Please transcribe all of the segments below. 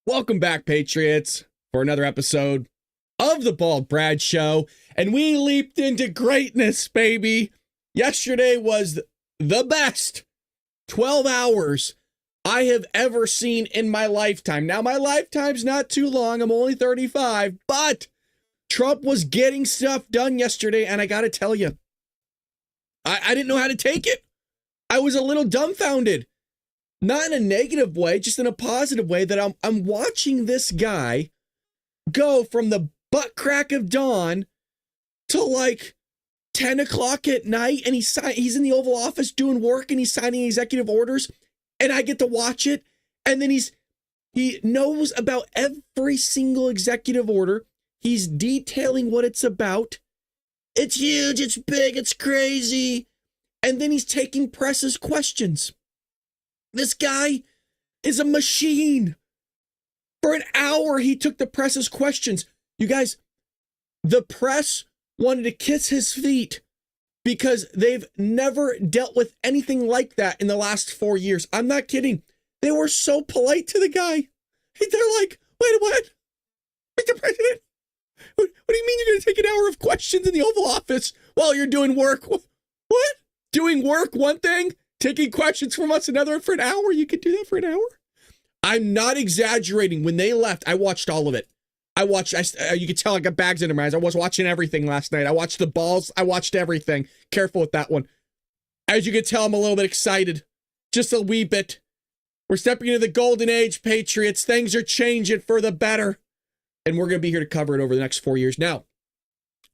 Welcome back, Patriots, for another episode of The Bald Brad Show. And we leaped into greatness, baby. Yesterday was the best 12 hours I have ever seen in my lifetime. Now, my lifetime's not too long. I'm only 35, but Trump was getting stuff done yesterday, and I got to tell you, I didn't know how to take it. I was a little dumbfounded. Not in a negative way, just in a positive way, that I'm watching this guy go from the butt crack of dawn to like 10 o'clock at night, and he's in the Oval Office doing work, and he's signing executive orders, and I get to watch it, and then he knows about every single executive order. He's detailing what it's about. It's huge, it's big, it's crazy. And then he's taking press's questions. This guy is a machine. For an hour, he took the press's questions. You guys, the press wanted to kiss his feet because they've never dealt with anything like that in the last 4 years. I'm not kidding. They were so polite to the guy. They're like, wait, what? Mr. President, what do you mean you're going to take an hour of questions in the Oval Office while you're doing work? What? Doing work, one thing? Taking questions from us, another for an hour? You could do that for an hour? I'm not exaggerating. When they left, I watched all of it. You could tell I got bags in my eyes. I was watching everything last night. I watched the balls. I watched everything. Careful with that one. As you can tell, I'm a little bit excited. Just a wee bit. We're stepping into the golden age, Patriots. Things are changing for the better. And we're going to be here to cover it over the next 4 years. Now,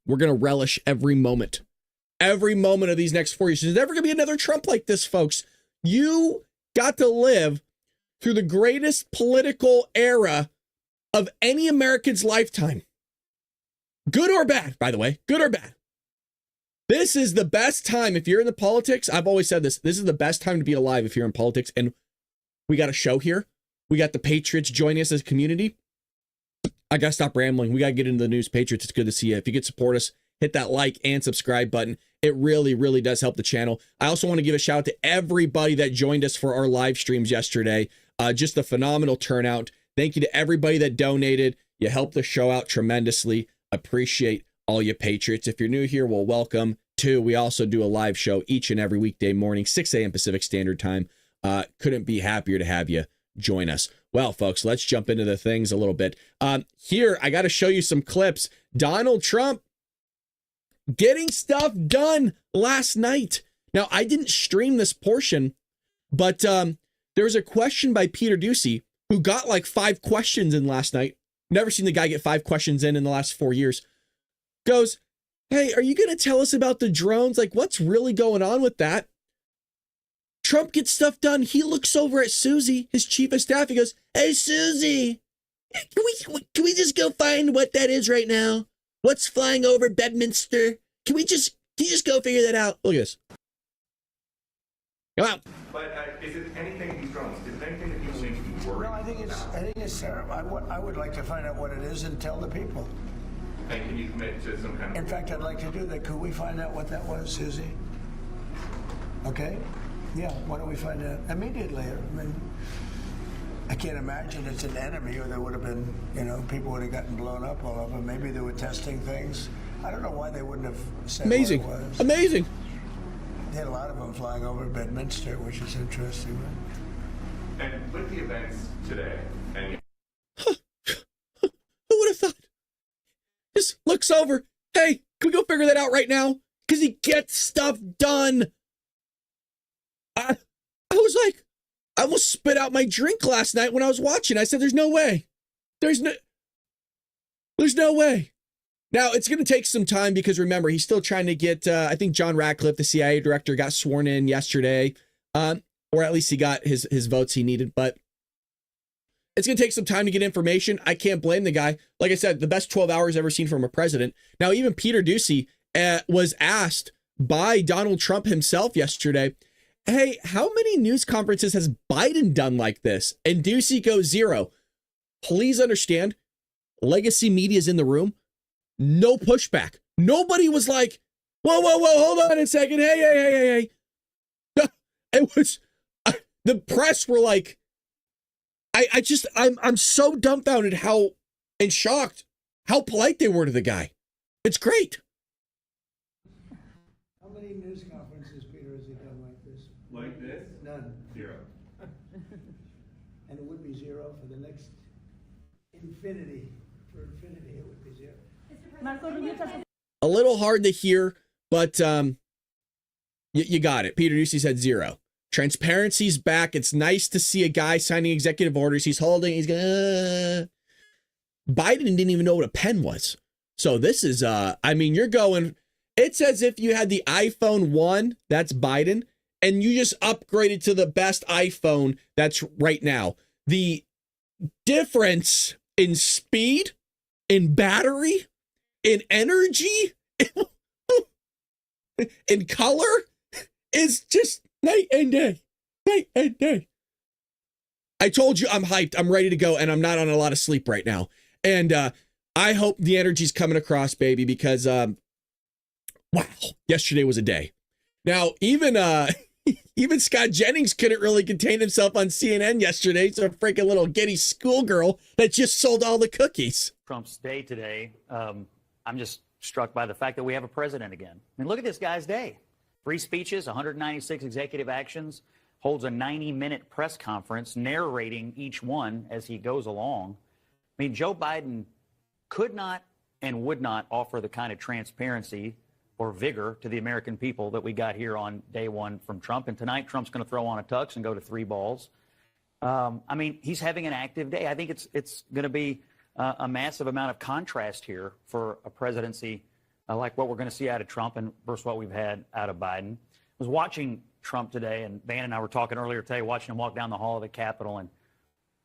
we're going to relish every moment. Every moment of these next 4 years. There's never going to be another Trump like this, folks. You got to live through the greatest political era of any American's lifetime. Good or bad, by the way. Good or bad. This is the best time if you're in the politics. I've always said this. This is the best time to be alive if you're in politics. And we got a show here. We got the Patriots joining us as a community. I got to stop rambling. We got to get into the news. Patriots, it's good to see you. If you could support us, hit that like and subscribe button. It really, really does help the channel. I also want to give a shout out to everybody that joined us for our live streams yesterday. Just a phenomenal turnout. Thank you to everybody that donated. You helped the show out tremendously. Appreciate all you Patriots. If you're new here, well, welcome. Too, we also do a live show each and every weekday morning, 6 a.m. Pacific Standard Time. Couldn't be happier to have you join us. Well, folks, let's jump into the things a little bit. Here, I got to show you some clips. Donald Trump getting stuff done last night. Now, I didn't stream this portion, but there was a question by Peter Doocy, who got like 5 questions in last night. Never seen the guy get 5 questions in the last 4 years. Goes, hey, are you going to tell us about the drones? Like, what's really going on with that? Trump gets stuff done. He looks over at Susie, his chief of staff. He goes, hey, Susie, can we just go find what that is right now? What's flying over Bedminster? Can you just go figure that out? Look at this. Come out. But is it anything, these drones, is it anything that people need to be worried about? No, I think it's terrible. I would like to find out what it is and tell the people. And can you commit to some kind of... In fact, I'd like to do that. Could we find out what that was, Susie? Okay? Yeah, why don't we find out immediately? I mean, I can't imagine it's an enemy, or there would have been, people would have gotten blown up all over. Maybe they were testing things. I don't know why they wouldn't have said what it was. Amazing. They had a lot of them flying over Bedminster, which is interesting. Right? And with the events today, and Who would have thought? Just looks over. Hey, can we go figure that out right now? Because he gets stuff done. I was like, I almost spit out my drink last night when I was watching. I said, there's no way. There's no way. Now, it's going to take some time because, remember, he's still trying to get, I think John Ratcliffe, the CIA director, got sworn in yesterday, or at least he got his votes he needed. But it's going to take some time to get information. I can't blame the guy. Like I said, the best 12 hours ever seen from a president. Now, even Peter Doocy was asked by Donald Trump himself yesterday, hey, how many news conferences has Biden done like this? And Doocy goes 0. Please understand, legacy media is in the room. No pushback. Nobody was like, whoa, hold on a second. Hey. It was, the press were like, I'm so dumbfounded and shocked how polite they were to the guy. It's great. How many news conferences, Peter, has he done like this? Like this? None. 0. And it would be 0 for the next infinity. For infinity, it would be 0. A little hard to hear, but you got it. Peter Ducey said 0. Transparency's back. It's nice to see a guy signing executive orders. He's going. Biden didn't even know what a pen was. So this is, you're going, it's as if you had the iPhone 1, that's Biden, and you just upgraded to the best iPhone that's right now. The difference in speed, in battery, in energy, in color is just night and day. Night and day. I told you I'm hyped. I'm ready to go, and I'm not on a lot of sleep right now. And I hope the energy's coming across, baby, because, wow, yesterday was a day. Now, even Scott Jennings couldn't really contain himself on CNN yesterday. So a freaking little giddy schoolgirl that just sold all the cookies. Trump's day today, I'm just struck by the fact that we have a president again. I mean, look at this guy's day. 3 speeches, 196 executive actions, holds a 90-minute press conference narrating each one as he goes along. I mean, Joe Biden could not and would not offer the kind of transparency or vigor to the American people that we got here on day one from Trump. And tonight, Trump's going to throw on a tux and go to 3 balls. He's having an active day. I think it's going to be a massive amount of contrast here for a presidency like what we're going to see out of Trump and versus what we've had out of Biden. I was watching Trump today, and Van and I were talking earlier today, watching him walk down the hall of the Capitol, and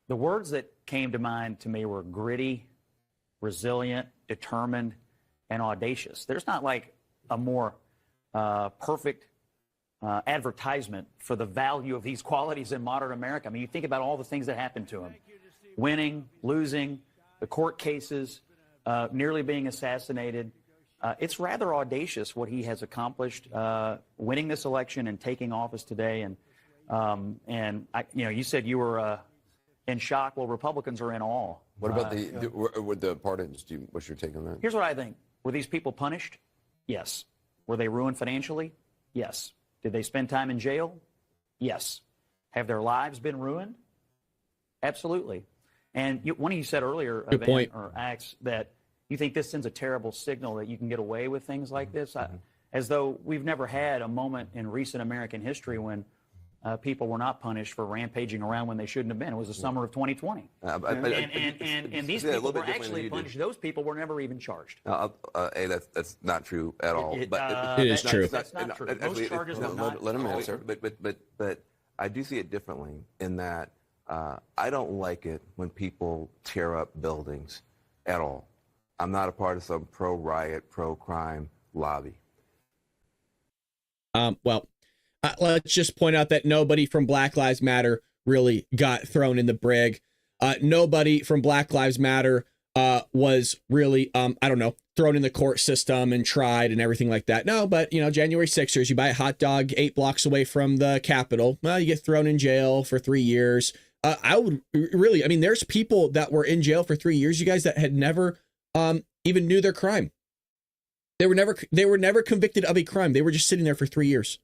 the words that came to mind to me were gritty, resilient, determined, and audacious. There's not like a more perfect advertisement for the value of these qualities in modern America. I mean, you think about all the things that happened to him. Winning, losing, the court cases, nearly being assassinated. It's rather audacious what he has accomplished, winning this election and taking office today. You said you were in shock. Well, Republicans are in awe. What about the pardons? What's your take on that? Here's what I think. Were these people punished? Yes. Were they ruined financially? Yes. Did they spend time in jail? Yes. Have their lives been ruined? Absolutely. And one of you said earlier, Good point. or Axe, that you think this sends a terrible signal that you can get away with things like this, as though we've never had a moment in recent American history when people were not punished for rampaging around when they shouldn't have been. It was the summer of 2020. And these people were actually punished. Those people were never even charged. Hey, that's not true at all. It is true. That's not true. Most charges were not. Let him answer. But I do see it differently in that I don't like it when people tear up buildings at all. I'm not a part of some pro-riot, pro-crime lobby. Let's just point out that nobody from Black Lives Matter really got thrown in the brig. Nobody from Black Lives Matter was really, thrown in the court system and tried and everything like that. No, but, January 6ers, you buy a hot dog 8 blocks away from the Capitol. Well, you get thrown in jail for 3 years. There's people that were in jail for 3 years, you guys, that had never even knew their crime. They were never convicted of a crime. They were just sitting there for 3 years.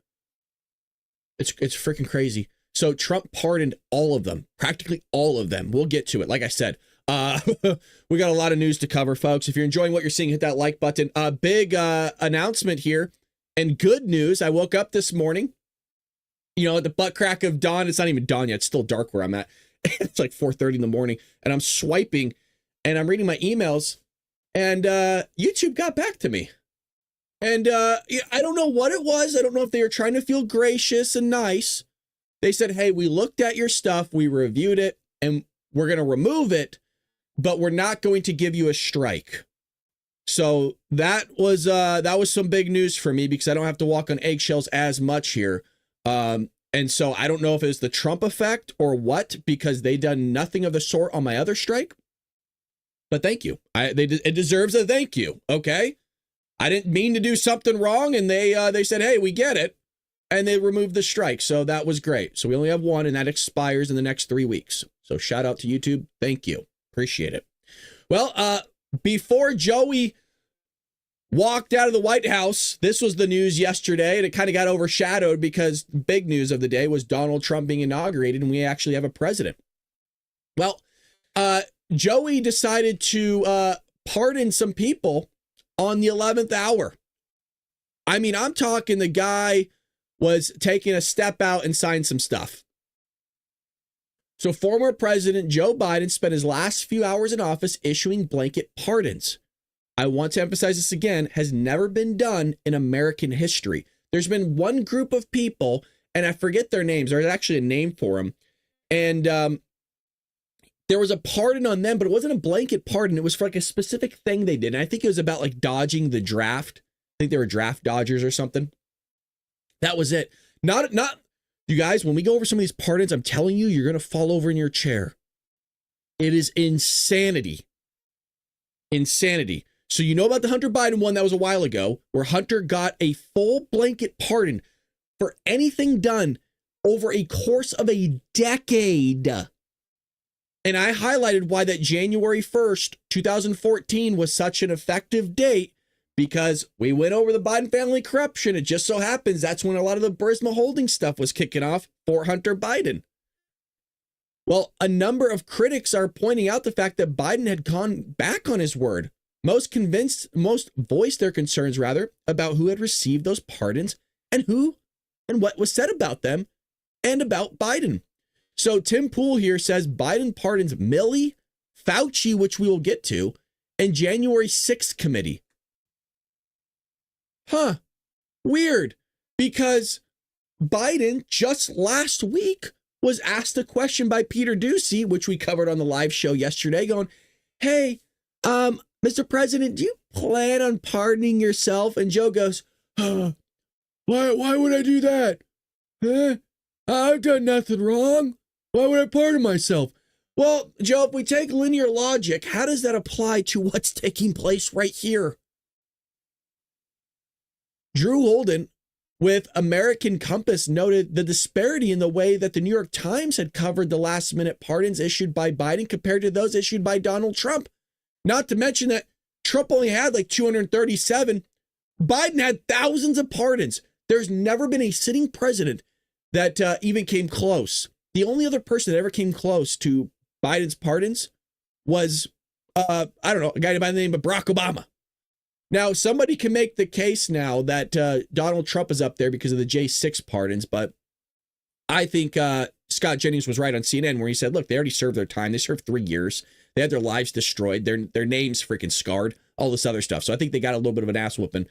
It's freaking crazy. So Trump pardoned all of them, practically all of them. We'll get to it. Like I said, we got a lot of news to cover, folks. If you're enjoying what you're seeing, hit that like button. Big announcement here and good news. I woke up this morning, at the butt crack of dawn. It's not even dawn yet. It's still dark where I'm at. It's like 4:30 in the morning and I'm swiping and I'm reading my emails and YouTube got back to me. And I don't know what it was. I don't know if they were trying to feel gracious and nice. They said, hey, we looked at your stuff, we reviewed it, and we're going to remove it, but we're not going to give you a strike. So that was some big news for me because I don't have to walk on eggshells as much here. And so I don't know if it was the Trump effect or what, because they done nothing of the sort on my other strike. But thank you. It deserves a thank you. Okay. I didn't mean to do something wrong, and they said, hey, we get it, and they removed the strike, so that was great. So we only have one, and that expires in the next 3 weeks. So shout out to YouTube. Thank you. Appreciate it. Well, before Joey walked out of the White House, this was the news yesterday, and it kind of got overshadowed because big news of the day was Donald Trump being inaugurated, and we actually have a president. Well, Joey decided to pardon some people on the 11th hour. I mean, I'm talking the guy was taking a step out and signed some stuff. So former President Joe Biden spent his last few hours in office issuing blanket pardons. I want to emphasize this again, has never been done in American history. There's been one group of people, and I forget their names. There's actually a name for them. And there was a pardon on them, but it wasn't a blanket pardon. It was for like a specific thing they did. And I think it was about like dodging the draft. I think they were draft dodgers or something. That was it. Not you guys, when we go over some of these pardons, I'm telling you, you're going to fall over in your chair. It is insanity. Insanity. So you know about the Hunter Biden one that was a while ago, where Hunter got a full blanket pardon for anything done over a course of a decade. And I highlighted why that January 1st, 2014 was such an effective date, because we went over the Biden family corruption. It just so happens that's when a lot of the Burisma Holdings stuff was kicking off for Hunter Biden. Well, a number of critics are pointing out the fact that Biden had gone back on his word. Most voiced their concerns, rather, about who had received those pardons and who and what was said about them and about Biden. So Tim Pool here says Biden pardons Milley, Fauci, which we will get to, and January 6th committee. Weird, because Biden just last week was asked a question by Peter Doocy, which we covered on the live show yesterday, going, hey, Mr. President, do you plan on pardoning yourself? And Joe goes, why would I do that? I've done nothing wrong. Why would I pardon myself? Well, Joe, if we take linear logic, how does that apply to what's taking place right here? Drew Holden with American Compass noted the disparity in the way that the New York Times had covered the last-minute pardons issued by Biden compared to those issued by Donald Trump. Not to mention that Trump only had like 237. Biden had thousands of pardons. There's never been a sitting president that even came close. The only other person that ever came close to Biden's pardons was, I don't know, a guy by the name of Barack Obama. Now, somebody can make the case now that Donald Trump is up there because of the J6 pardons, but I think Scott Jennings was right on CNN where he said, look, they already served their time. They served 3 years. They had their lives destroyed, their names freaking scarred, all this other stuff. So I think they got a little bit of an ass whooping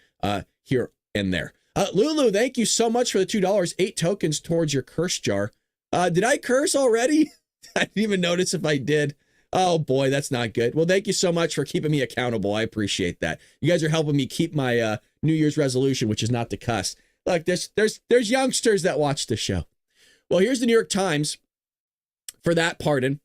here and there. Lulu, thank you so much for the $2, 8 tokens towards your curse jar. Did I curse already? I didn't even notice if I did. Oh boy, that's not good. Well, thank you so much for keeping me accountable. I appreciate that. You guys are helping me keep my New Year's resolution, which is not to cuss. Look, there's youngsters that watch the show. Well, here's the New York Times for that pardon.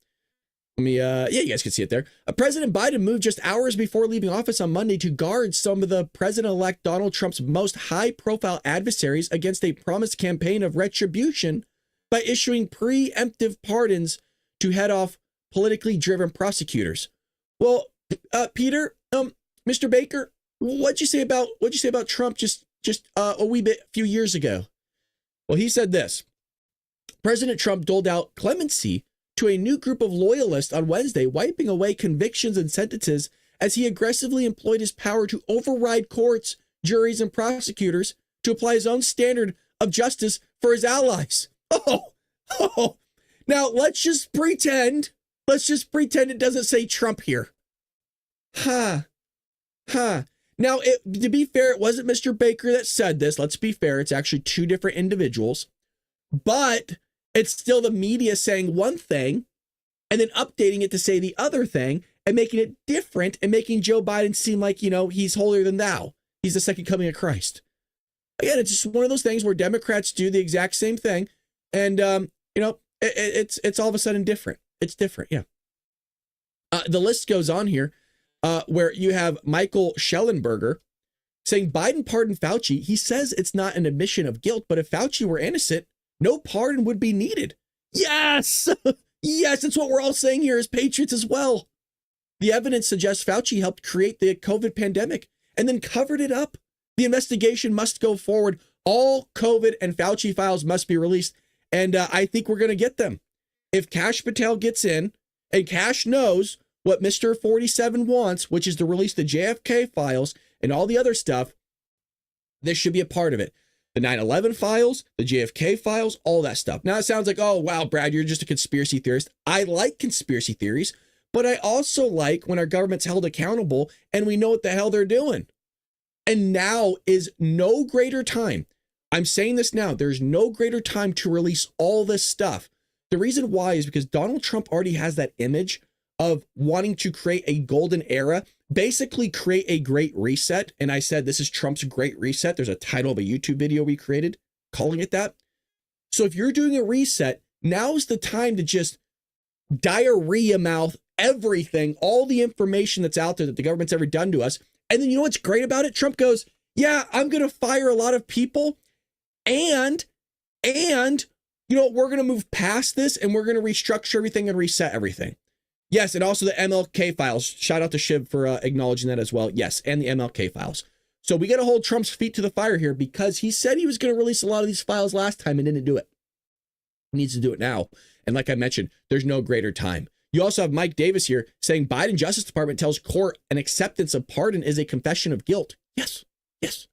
Let me, you guys can see it there. President Biden moved just hours before leaving office on Monday to guard some of the president-elect Donald Trump's most high-profile adversaries against a promised campaign of retribution by issuing preemptive pardons to head off politically driven prosecutors. Well, Peter, Mr. Baker, what'd you say about Trump just a few years ago? Well, he said this. President Trump doled out clemency to a new group of loyalists on Wednesday, wiping away convictions and sentences as he aggressively employed his power to override courts, juries, and prosecutors to apply his own standard of justice for his allies. Oh. Now, let's just pretend it doesn't say Trump here. Now, to be fair, it wasn't Mr. Baker that said this. Let's be fair. It's actually 2 different individuals. But it's still the media saying one thing and then updating it to say the other thing and making it different and making Joe Biden seem like, he's holier than thou. He's the second coming of Christ. Again, it's just one of those things where Democrats do the exact same thing. And, it's all of a sudden different. It's different. Yeah. The list goes on here where you have Michael Schellenberger saying Biden pardoned Fauci. He says it's not an admission of guilt, but if Fauci were innocent, no pardon would be needed. Yes. Yes, it's what we're all saying here as patriots as well. The evidence suggests Fauci helped create the COVID pandemic and then covered it up. The investigation must go forward. All COVID and Fauci files must be released. And I think we're going to get them. If Kash Patel gets in and Kash knows what Mr. 47 wants, which is to release the JFK files and all the other stuff, this should be a part of it. The 9/11 files, the JFK files, all that stuff. Now it sounds like, oh, wow, Brad, you're just a conspiracy theorist. I like conspiracy theories, but I also like when our government's held accountable and we know what the hell they're doing. And now is no greater time. I'm saying this now. There's no greater time to release all this stuff. The reason why is because Donald Trump already has that image of wanting to create a golden era, basically create a great reset. And I said, this is Trump's great reset. There's a title of a YouTube video we created calling it that. So if you're doing a reset, now's the time to just diarrhea mouth everything, all the information that's out there that the government's ever done to us. And then you know what's great about it? Trump goes, yeah, I'm going to fire a lot of people. And you know, we're going to move past this and we're going to restructure everything and reset everything. Yes, and also the MLK files. Shout out to Shiv for acknowledging that as well. Yes, and the MLK files. So we got to hold Trump's feet to the fire here because he said he was going to release a lot of these files last time and didn't do it. He needs to do it now. And like I mentioned, there's no greater time. You also have Mike Davis here saying Biden Justice Department tells court an acceptance of pardon is a confession of guilt. Yes, yes.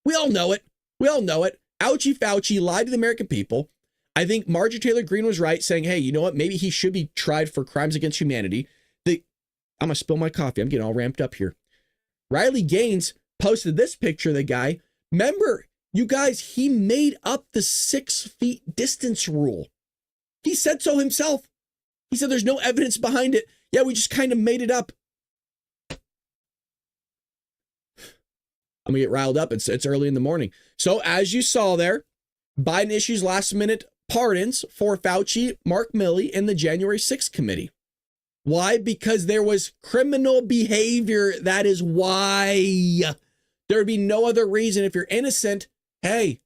We all know it. We all know it. Ouchie Fauci lied to the American people. I think Marjorie Taylor Greene was right saying, hey, you know what? Maybe he should be tried for crimes against humanity. I'm going to spill my coffee. I'm getting all ramped up here. Riley Gaines posted this picture of the guy. Remember, you guys, he made up the 6 feet distance rule. He said so himself. He said there's no evidence behind it. Yeah, we just kind of made it up. I'm going to get riled up. It's early in the morning. So as you saw there, Biden issues last minute pardons for Fauci, Mark Milley, and the January 6th committee. Why? Because there was criminal behavior. that is why. There would be no other reason. If you're innocent, hey.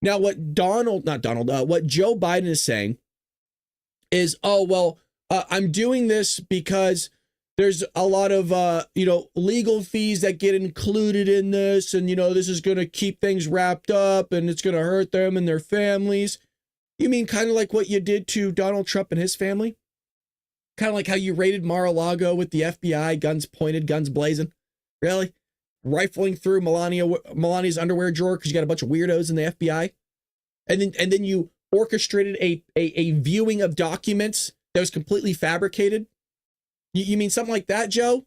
Now what Joe Biden is saying is, oh, well, I'm doing this because there's a lot of, legal fees that get included in this. And, this is going to keep things wrapped up and it's going to hurt them and their families. You mean kind of like what you did to Donald Trump and his family? Kind of like how you raided Mar-a-Lago with the FBI, guns pointed, guns blazing. Really? Rifling through Melania's underwear drawer because you got a bunch of weirdos in the FBI? And then you orchestrated a viewing of documents that was completely fabricated? You mean something like that, Joe?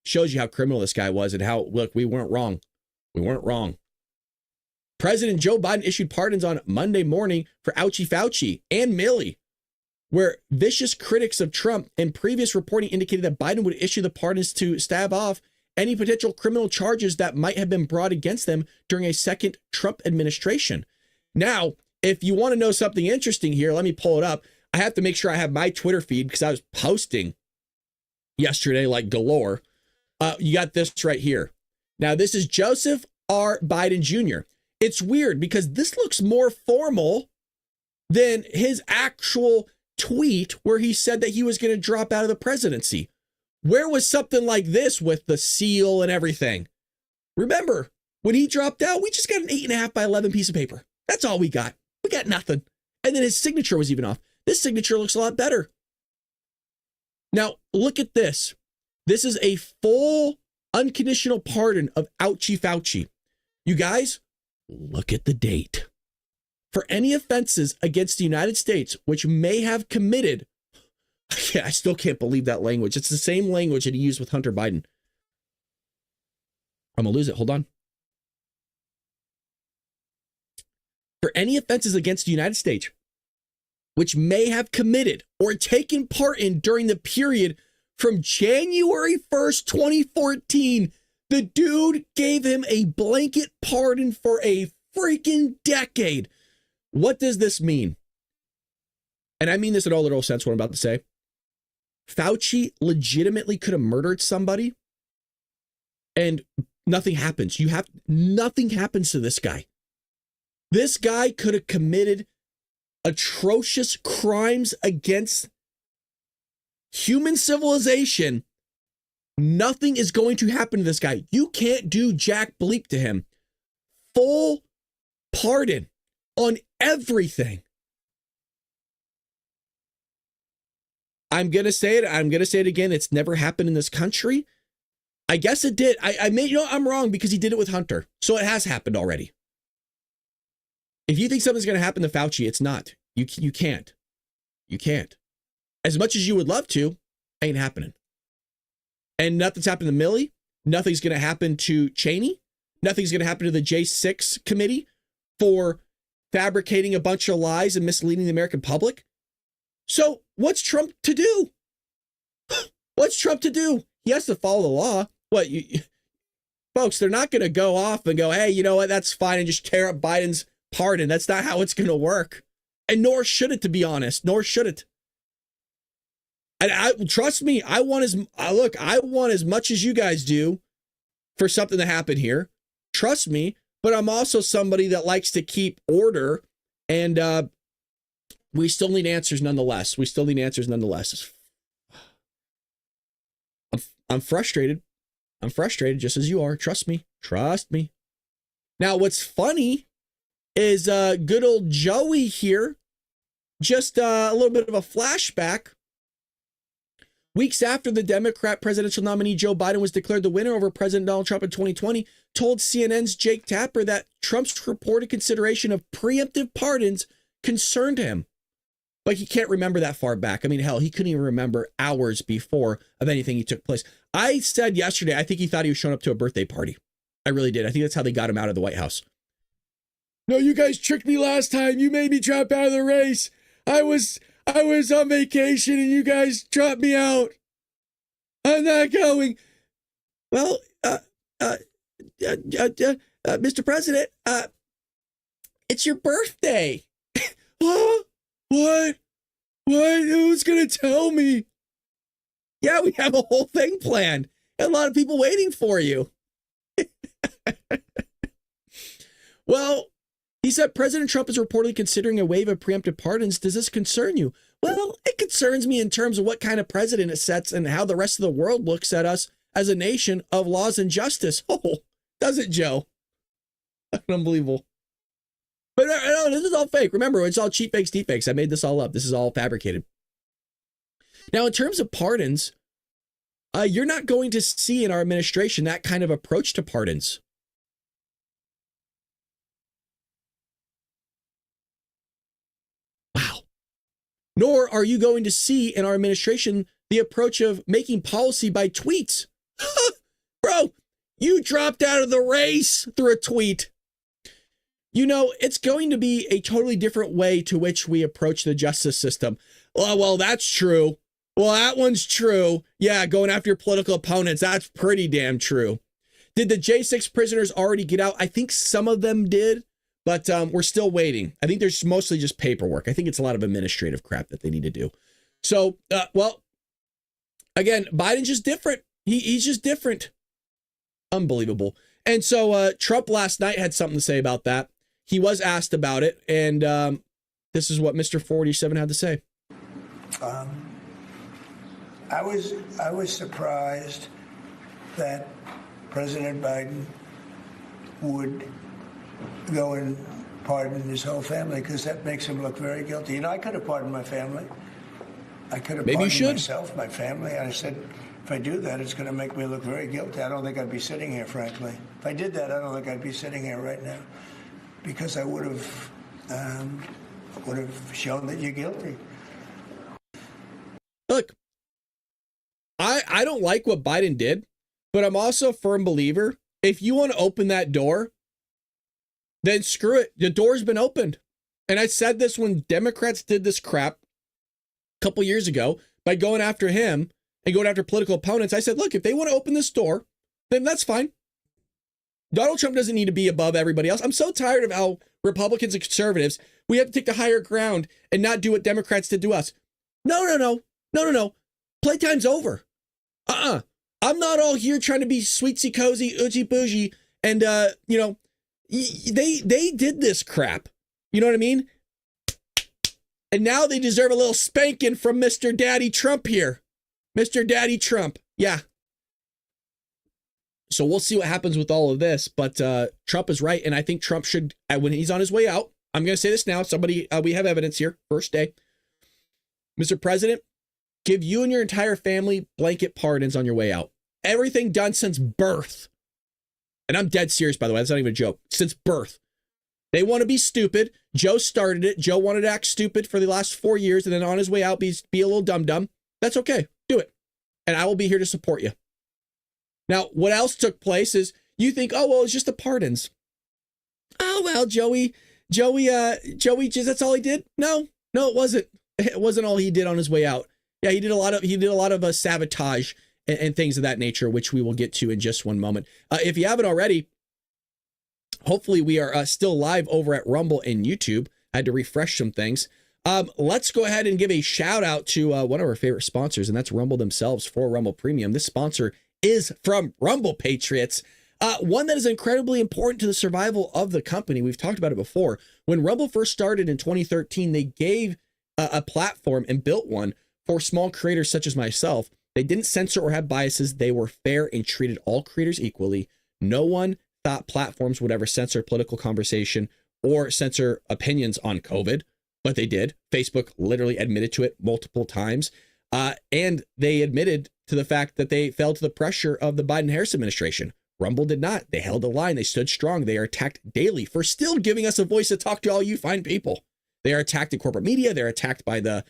Shows you how criminal this guy was and how, look, we weren't wrong. We weren't wrong. President Joe Biden issued pardons on Monday morning for Ouchie Fauci and Milley, where vicious critics of Trump and previous reporting indicated that Biden would issue the pardons to stave off any potential criminal charges that might have been brought against them during a second Trump administration. Now, if you want to know something interesting here, let me pull it up. I have to make sure I have my Twitter feed because I was posting yesterday like galore. You got this right here. Now, this is Joseph R. Biden Jr. It's weird because this looks more formal than his actual tweet where he said that he was going to drop out of the presidency. Where was something like this with the seal and everything? Remember, when he dropped out, we just got an 8.5 by 11 piece of paper. That's all we got. We got nothing. And then his signature was even off. This signature looks a lot better. Now, look at this. This is a full unconditional pardon of Ouchie Fauci. You guys, look at the date. For any offenses against the United States, which may have committed, I still can't believe that language. It's the same language that he used with Hunter Biden. I'm going to lose it. Hold on. For any offenses against the United States, which may have committed or taken part in during the period from January 1st, 2014, the dude gave him a blanket pardon for a freaking decade. What does this mean? And I mean this in all literal sense, what I'm about to say. Fauci legitimately could have murdered somebody and nothing happens. Nothing happens to this guy. This guy could have committed atrocious crimes against human civilization, nothing is going to happen to this guy. You can't do jack bleep to him. Full pardon on everything. I'm going to say it. I'm going to say it again. It's never happened in this country. I guess it did. I may, I'm wrong because he did it with Hunter. So it has happened already. If you think something's going to happen to Fauci, it's not. You can't. You can't. As much as you would love to, ain't happening. And nothing's happened to Milley. Nothing's going to happen to Cheney. Nothing's going to happen to the J6 committee for fabricating a bunch of lies and misleading the American public. So what's Trump to do? What's Trump to do? He has to follow the law. What, folks, they're not going to go off and go, hey, you know what, that's fine, and just tear up Biden's pardon. That's not how it's going to work. And nor should it, to be honest. Nor should it. And trust me, I want as much as you guys do for something to happen here. Trust me, but I'm also somebody that likes to keep order, and we still need answers nonetheless. I'm frustrated. I'm frustrated just as you are. Trust me. Now, what's funny is good old Joey here, just a little bit of a flashback. Weeks after the Democrat presidential nominee Joe Biden was declared the winner over President Donald Trump in 2020, told CNN's Jake Tapper that Trump's reported consideration of preemptive pardons concerned him. But he can't remember that far back. I mean, hell, he couldn't even remember hours before of anything he took place. I said yesterday, I think he thought he was showing up to a birthday party. I really did. I think that's how they got him out of the White House. No, you guys tricked me last time. You made me drop out of the race. I was on vacation and you guys dropped me out. I'm not going. Well, Mr. President, it's your birthday. Huh? What? Who's going to tell me? Yeah, we have a whole thing planned. A lot of people waiting for you. Well, he said President Trump is reportedly considering a wave of preemptive pardons. Does this concern you? Well, it concerns me in terms of what kind of president it sets and how the rest of the world looks at us as a nation of laws and justice. Oh, does it, Joe? Unbelievable. But no, this is all fake. Remember, it's all cheap fakes, deep fakes. I made this all up. This is all fabricated. Now, in terms of pardons, you're not going to see in our administration that kind of approach to pardons. Wow. Nor are you going to see in our administration the approach of making policy by tweets. Bro, you dropped out of the race through a tweet. You know, it's going to be a totally different way to which we approach the justice system. Well, that's true. Well, that one's true. Yeah, going after your political opponents, that's pretty damn true. Did the J6 prisoners already get out? I think some of them did, but we're still waiting. I think there's mostly just paperwork. I think it's a lot of administrative crap that they need to do. So, well, again, Biden's just different. He's just different. Unbelievable. And so Trump last night had something to say about that. He was asked about it, and this is what Mr. 47 had to say. I was surprised that President Biden would go and pardon his whole family, because that makes him look very guilty. You know, I could have pardoned my family. I could have pardoned myself, my family. And I said, if I do that, it's going to make me look very guilty. I don't think I'd be sitting here, frankly. If I did that, I don't think I'd be sitting here right now, because I would have shown that you're guilty. Look, I don't like what Biden did, but I'm also a firm believer. If you want to open that door, then screw it. The door's been opened. And I said this when Democrats did this crap a couple years ago by going after him and going after political opponents. I said, look, if they want to open this door, then that's fine. Donald Trump doesn't need to be above everybody else. I'm so tired of how Republicans and conservatives, we have to take the higher ground and not do what Democrats did to us. No. Playtime's over. I'm not all here trying to be sweetsy cozy, oogie bougie, and they did this crap. You know what I mean? And now they deserve a little spanking from Mr. Daddy Trump here. Mr. Daddy Trump. Yeah. So we'll see what happens with all of this. But Trump is right. And I think Trump should, when he's on his way out, I'm going to say this now. Somebody, we have evidence here. First day. Mr. President, give you and your entire family blanket pardons on your way out. Everything done since birth. And I'm dead serious, by the way. That's not even a joke. Since birth. They want to be stupid. Joe started it. Joe wanted to act stupid for the last 4 years, and then on his way out, be a little dumb. That's okay. Do it. And I will be here to support you. Now, what else took place is you think, oh, well, it's just the pardons. Oh, well, Joey, just that's all he did? No, it wasn't. It wasn't all he did on his way out. Yeah, he did a lot of sabotage and things of that nature, which we will get to in just one moment. If you haven't already, hopefully we are still live over at Rumble and YouTube. I had to refresh some things. Let's go ahead and give a shout out to one of our favorite sponsors, and that's Rumble themselves for Rumble Premium. This sponsor is from Rumble Patriots, one that is incredibly important to the survival of the company. We've talked about it before. When Rumble first started in 2013, they gave a platform and built one for small creators such as myself. They didn't censor or have biases. They were fair and treated all creators equally. No one thought platforms would ever censor political conversation or censor opinions on COVID, but they did. Facebook literally admitted to it multiple times. And they admitted to the fact that they fell to the pressure of the Biden-Harris administration. Rumble did not. They held the line. They stood strong. They are attacked daily for still giving us a voice to talk to all you fine people. They are attacked in corporate media. They're attacked by the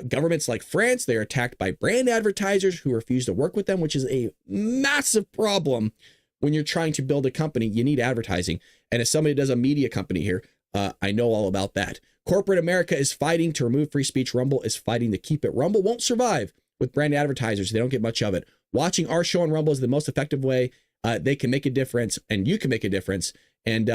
governments like France. They are attacked by brand advertisers who refuse to work with them, which is a massive problem. When you're trying to build a company, you need advertising. And as somebody who does a media company here, I know all about that. Corporate America is fighting to remove free speech. Rumble is fighting to keep it. Rumble won't survive with brand advertisers. They don't get much of it. Watching our show on Rumble is the most effective way they can make a difference, and you can make a difference. And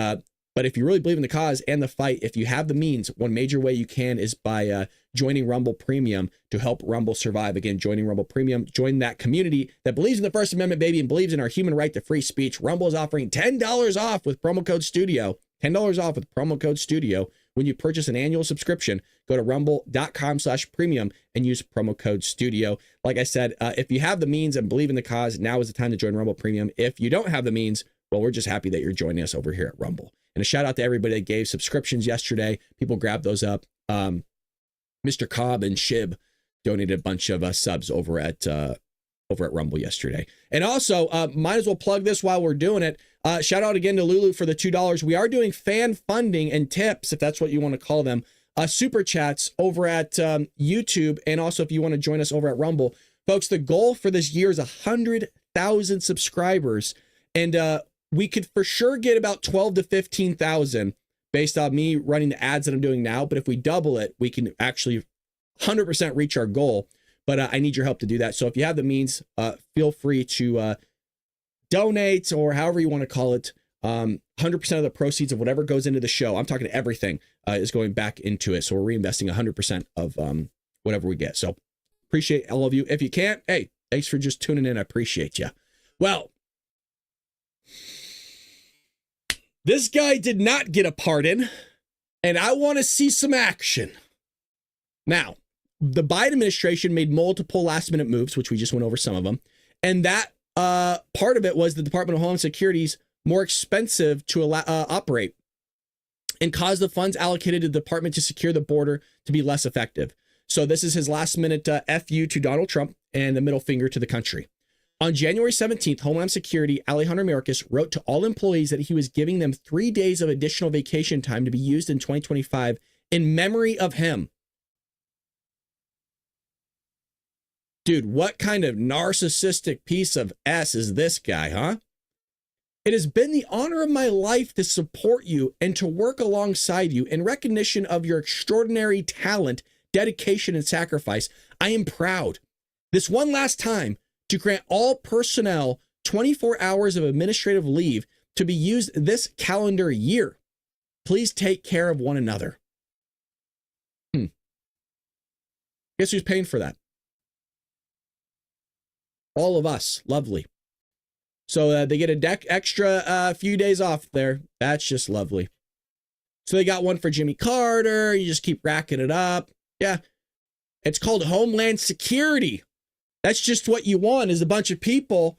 but if you really believe in the cause and the fight, if you have the means, one major way you can is by joining Rumble Premium to help Rumble survive. Again, joining Rumble Premium, join that community that believes in the First Amendment, baby, and believes in our human right to free speech. Rumble is offering $10 off with promo code STUDIO. $10 off with promo code STUDIO. When you purchase an annual subscription, go to rumble.com/premium and use promo code STUDIO. Like I said, if you have the means and believe in the cause, now is the time to join Rumble Premium. If you don't have the means, well, we're just happy that you're joining us over here at Rumble. And a shout out to everybody that gave subscriptions yesterday. People grabbed those up. Mr. Cobb and Shib donated a bunch of subs over at Rumble yesterday. And also, might as well plug this while we're doing it. Shout out again to Lulu for the $2. We are doing fan funding and tips, if that's what you want to call them. Super chats over at YouTube. And also, if you want to join us over at Rumble. Folks, the goal for this year is 100,000 subscribers. And we could for sure get about 12 to 15,000 based on me running the ads that I'm doing now. But if we double it, we can actually 100% reach our goal. But I need your help to do that. So if you have the means, feel free to donate, or however you want to call it. 100% of the proceeds of whatever goes into the show, I'm talking everything, is going back into it. So we're reinvesting 100% of whatever we get. So appreciate all of you. If you can't, hey, thanks for just tuning in. I appreciate you. Well, this guy did not get a pardon, and I want to see some action. Now, the Biden administration made multiple last-minute moves, which we just went over some of them, and that part of it was the Department of Homeland Security's more expensive to operate, and caused the funds allocated to the department to secure the border to be less effective. So this is his last-minute FU to Donald Trump and the middle finger to the country. On January 17th, Homeland Security Alejandro Mayorkas wrote to all employees that he was giving them 3 days of additional vacation time to be used in 2025 in memory of him. Dude, what kind of narcissistic piece of S is this guy, huh? It has been the honor of my life to support you and to work alongside you in recognition of your extraordinary talent, dedication, and sacrifice. I am proud. This one last time to grant all personnel 24 hours of administrative leave to be used this calendar year. Please take care of one another. Guess who's paying for that? All of us. Lovely. So they get a extra few days off there. That's just lovely. So they got one for Jimmy Carter. You just keep racking it up. Yeah. It's called Homeland Security. That's just what you want, is a bunch of people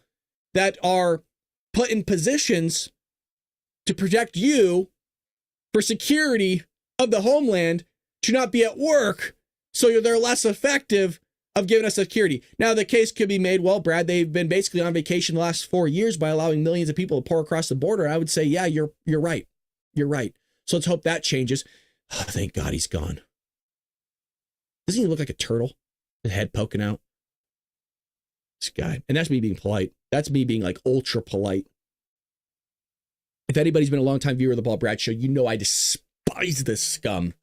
that are put in positions to protect you for security of the homeland, to not be at work, so they're less effective of giving us security. Now, the case could be made, well, Brad, they've been basically on vacation the last 4 years by allowing millions of people to pour across the border. I would say, yeah, you're right. You're right. So let's hope that changes. Oh, thank God he's gone. Doesn't he look like a turtle? His head poking out. This guy. And that's me being polite. That's me being like ultra polite. If anybody's been a longtime viewer of the Bald Brad Show, you know I despise this scum.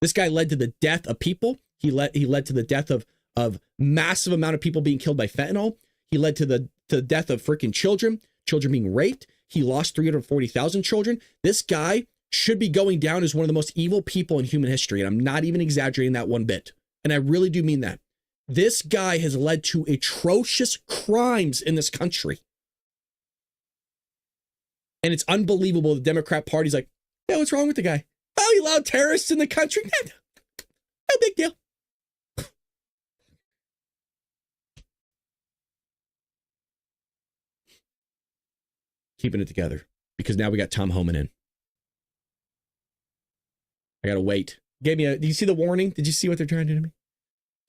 This guy led to the death of people. He led to the death of massive amount of people being killed by fentanyl. He led to the death of freaking children being raped. He lost 340,000 children. This guy should be going down as one of the most evil people in human history. And I'm not even exaggerating that one bit. And I really do mean that. This guy has led to atrocious crimes in this country. And it's unbelievable the Democrat Party's like, yeah, what's wrong with the guy? Oh, he allowed terrorists in the country? No big deal. Keeping it together, because now we got Tom Homan in. I gotta wait. Did you see the warning? Did you see what they're trying to do to me?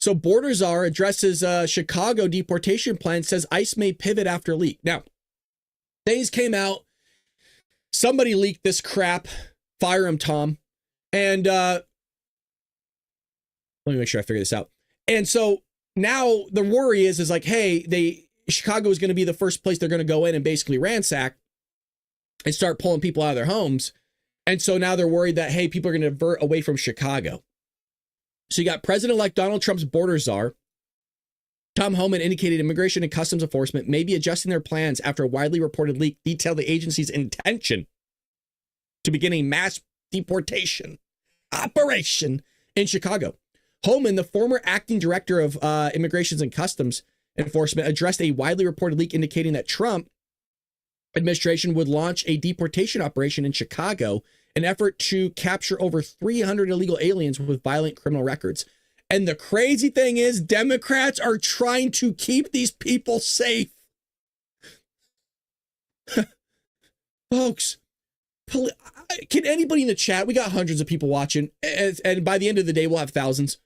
So Border Czar addresses Chicago deportation plan, says ICE may pivot after leak. Now, things came out. Somebody leaked this crap. Fire him, Tom. And let me make sure I figure this out. And so now the worry is like, hey, Chicago is going to be the first place they're going to go in and basically ransack and start pulling people out of their homes. And so now they're worried that, hey, people are going to divert away from Chicago. So you got President-elect Donald Trump's border czar, Tom Homan, indicated Immigration and Customs Enforcement may be adjusting their plans after a widely reported leak detailed the agency's intention to begin a mass deportation operation in Chicago. Homan, the former acting director of Immigrations and Customs Enforcement, addressed a widely reported leak indicating that Trump administration would launch a deportation operation in Chicago, an effort to capture over 300 illegal aliens with violent criminal records. And the crazy thing is, Democrats are trying to keep these people safe. Folks, can anybody in the chat, we got hundreds of people watching, and by the end of the day, we'll have thousands.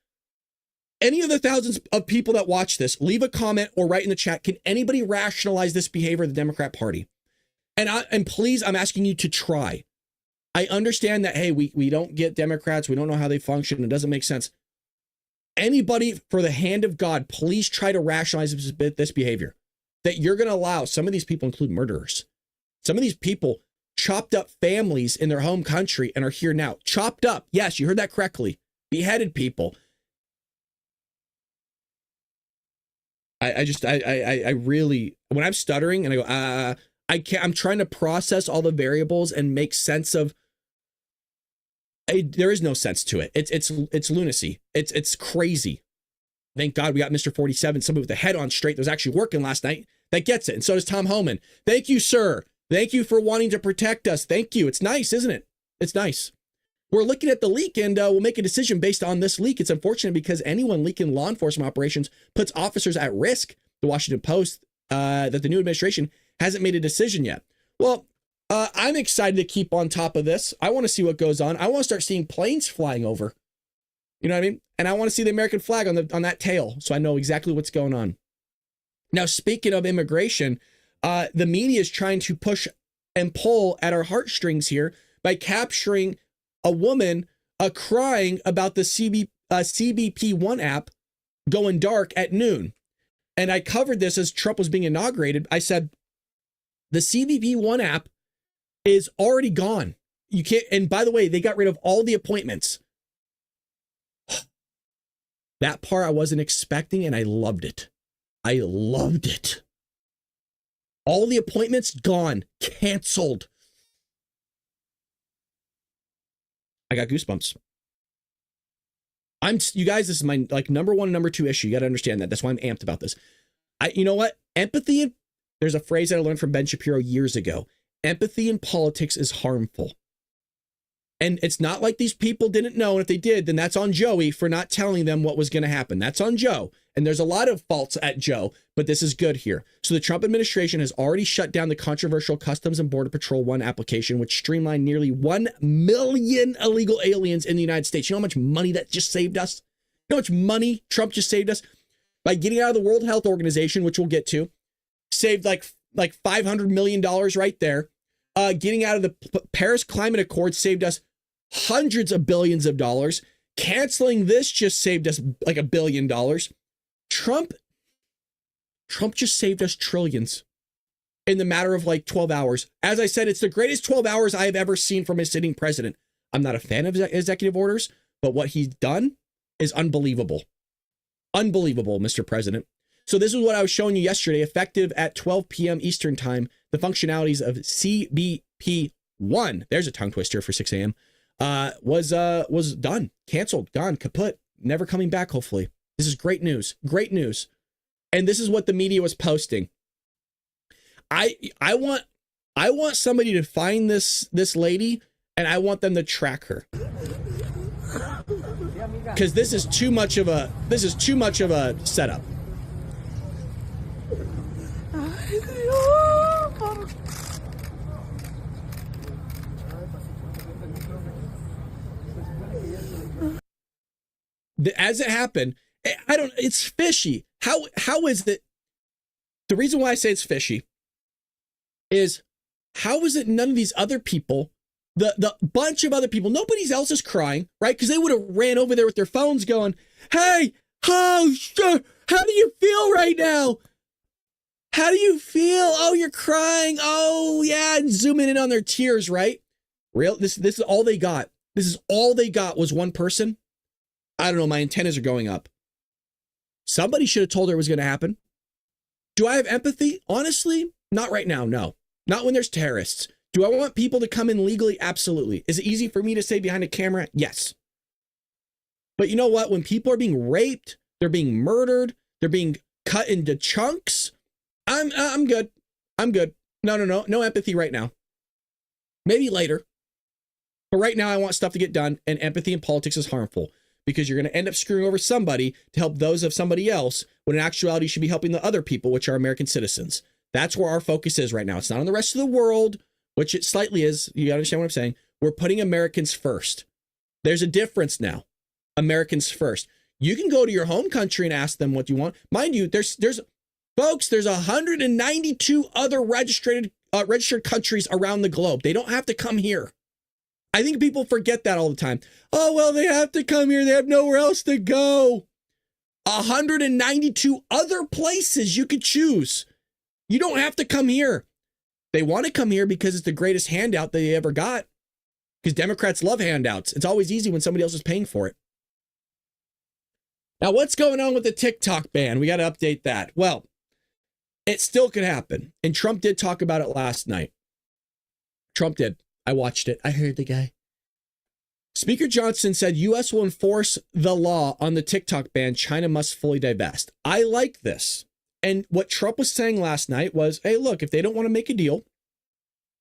Any of the thousands of people that watch this, leave a comment or write in the chat. Can anybody rationalize this behavior of the Democrat Party? And please, I'm asking you to try. I understand that, hey, we don't get Democrats. We don't know how they function. It doesn't make sense. Anybody, for the hand of God, please try to rationalize this behavior. That you're going to allow, some of these people include murderers. Some of these people chopped up families in their home country and are here now. Chopped up. Yes, you heard that correctly. Beheaded people. I really, when I'm stuttering and I go, I'm trying to process all the variables and make sense of, there is no sense to it. It's lunacy. It's crazy. Thank God we got Mr. 47, somebody with the head on straight that was actually working last night that gets it. And so does Tom Homan. Thank you, sir. Thank you for wanting to protect us. Thank you. It's nice, isn't it? It's nice. We're looking at the leak and we'll make a decision based on this leak. It's unfortunate because anyone leaking law enforcement operations puts officers at risk. The Washington Post, that the new administration hasn't made a decision yet. Well, I'm excited to keep on top of this. I want to see what goes on. I want to start seeing planes flying over. You know what I mean? And I want to see the American flag on that tail so I know exactly what's going on. Now, speaking of immigration, the media is trying to push and pull at our heartstrings here by capturing a woman crying about the CBP One app going dark at noon. And I covered this as Trump was being inaugurated. I said, the CBP One app is already gone. You can't, and by the way, they got rid of all the appointments. That part I wasn't expecting, and I loved it. I loved it. All the appointments gone, canceled. I got goosebumps. You guys, this is my number one and number two issue. You got to understand that. That's why I'm amped about this. You know what? Empathy. There's a phrase that I learned from Ben Shapiro years ago. Empathy in politics is harmful. And it's not like these people didn't know. And if they did, then that's on Joey for not telling them what was going to happen. That's on Joe. And there's a lot of faults at Joe, but this is good here. So the Trump administration has already shut down the controversial Customs and Border Patrol 1 application, which streamlined nearly 1 million illegal aliens in the United States. You know how much money that just saved us? You know how much money Trump just saved us? By getting out of the World Health Organization, which we'll get to, saved like $500 million right there. Getting out of the Paris Climate Accord saved us hundreds of billions of dollars. Canceling this just saved us like $1 billion. Trump just saved us trillions in the matter of like 12 hours. As I said, it's the greatest 12 hours I have ever seen from a sitting president. I'm not a fan of executive orders, but what he's done is unbelievable. Unbelievable, Mr. President. So this is what I was showing you yesterday, effective at 12 p.m. Eastern time, the functionalities of CBP1. There's a tongue twister for 6 a.m. Was done, canceled, gone, kaput, never coming back, hopefully. This is great news, great news. And this is what the media was posting. I want somebody to find this lady, and I want them to track her. Because this is too much of a setup. As it happened, it's fishy. How is it? The reason why I say it's fishy is, how is it none of these other people, the bunch of other people, nobody else is crying, right? Because they would have ran over there with their phones going, hey, oh, sure, how do you feel right now? How do you feel? Oh, you're crying. Oh, yeah, and zooming in on their tears, right? This is all they got. This is all they got was one person. I don't know, my antennas are going up. Somebody should have told her it was going to happen. Do I have empathy? Honestly, not right now, no. Not when there's terrorists. Do I want people to come in legally? Absolutely. Is it easy for me to say behind a camera? Yes. But you know what? When people are being raped, they're being murdered, they're being cut into chunks, I'm good. I'm good. No empathy right now. Maybe later. But right now I want stuff to get done, and empathy in politics is harmful, because you're going to end up screwing over somebody to help those of somebody else, when in actuality you should be helping the other people, which are American citizens. That's where our focus is right now. It's not on the rest of the world, which it slightly is. You understand what I'm saying? We're putting Americans first. There's a difference now. Americans first. You can go to your home country and ask them what you want. Mind you, there's 192 other registered countries around the globe. They don't have to come here. I think people forget that all the time. Oh, well, they have to come here. They have nowhere else to go. 192 other places you could choose. You don't have to come here. They want to come here because it's the greatest handout they ever got. Because Democrats love handouts. It's always easy when somebody else is paying for it. Now, what's going on with the TikTok ban? We got to update that. Well, it still could happen. And Trump did talk about it last night. Trump did. I watched it. I heard the guy. Speaker Johnson said U.S. will enforce the law on the TikTok ban. China must fully divest. I like this. And what Trump was saying last night was, hey, look, if they don't want to make a deal,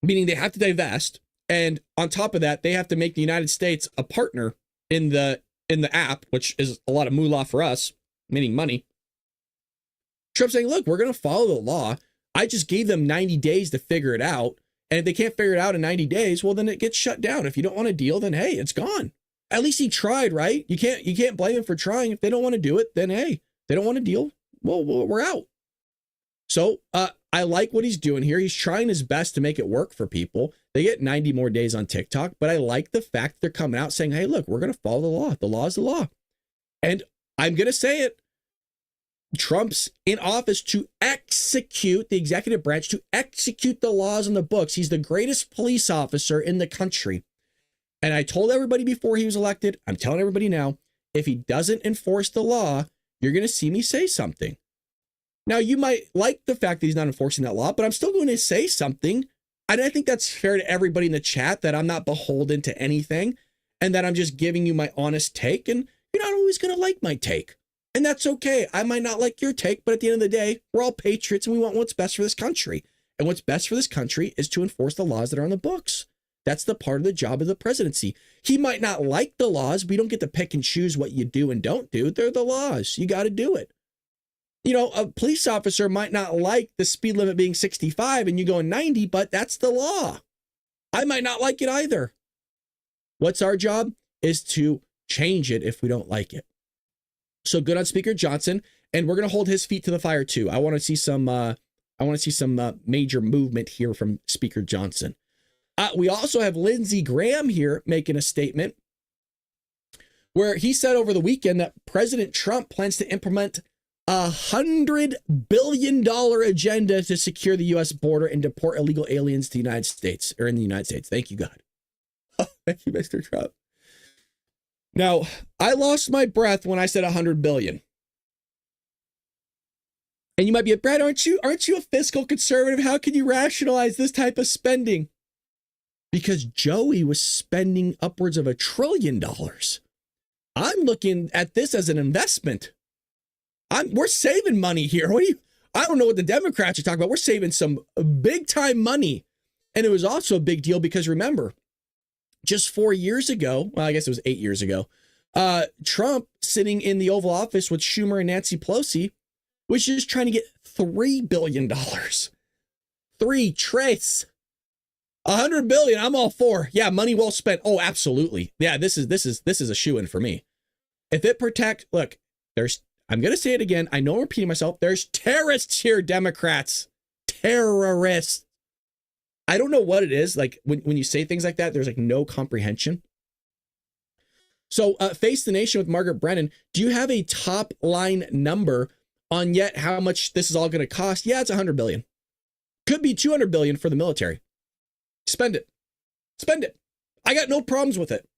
meaning they have to divest, and on top of that, they have to make the United States a partner in the app, which is a lot of moolah for us, meaning money. Trump's saying, look, we're going to follow the law. I just gave them 90 days to figure it out. And if they can't figure it out in 90 days, well, then it gets shut down. If you don't want a deal, then hey, it's gone. At least he tried, right? You can't blame him for trying. If they don't want to do it, then hey, they don't want a deal. Well, we're out. So I like what he's doing here. He's trying his best to make it work for people. They get 90 more days on TikTok, but I like the fact that they're coming out saying, hey, look, we're going to follow the law. The law is the law. And I'm going to say it. Trump's in office to execute the executive branch, to execute the laws on the books. He's the greatest police officer in the country. And I told everybody before he was elected, I'm telling everybody now, if he doesn't enforce the law, you're going to see me say something. Now, you might like the fact that he's not enforcing that law, but I'm still going to say something. And I think that's fair to everybody in the chat, that I'm not beholden to anything, and that I'm just giving you my honest take. And you're not always going to like my take. And that's okay. I might not like your take, but at the end of the day, we're all patriots and we want what's best for this country. And what's best for this country is to enforce the laws that are on the books. That's the part of the job of the presidency. He might not like the laws, but you don't get to pick and choose what you do and don't do. They're the laws. You got to do it. You know, a police officer might not like the speed limit being 65 and you going 90, but that's the law. I might not like it either. What's our job? Is to change it if we don't like it. So good on Speaker Johnson, and we're going to hold his feet to the fire too. I want to see some major movement here from Speaker Johnson. We also have Lindsey Graham here making a statement where he said over the weekend that President Trump plans to implement $100 billion agenda to secure the U.S. border and deport illegal aliens to the United States, or in the United States. Thank you, God. Oh, thank you, Mr. Trump. Now, I lost my breath when I said 100 billion. And you might be like, Brad, aren't you a fiscal conservative? How can you rationalize this type of spending? Because Joey was spending upwards of $1 trillion. I'm looking at this as an investment. We're saving money here. I don't know what the Democrats are talking about. We're saving some big time money. And it was also a big deal because remember, just 4 years ago, well, I guess it was 8 years ago, Trump sitting in the Oval Office with Schumer and Nancy Pelosi was just trying to get $3 billion. 3 trace. 100 billion. I'm all for. Yeah, money well spent. Oh, absolutely. Yeah, this is a shoo-in for me. If it protects, look, I'm going to say it again. I know I'm repeating myself. There's terrorists here, Democrats. Terrorists. I don't know what it is. Like when you say things like that, there's like no comprehension. So Face the Nation with Margaret Brennan. Do you have a top line number on yet how much this is all going to cost? Yeah, it's 100 billion. Could be 200 billion for the military. Spend it. Spend it. I got no problems with it.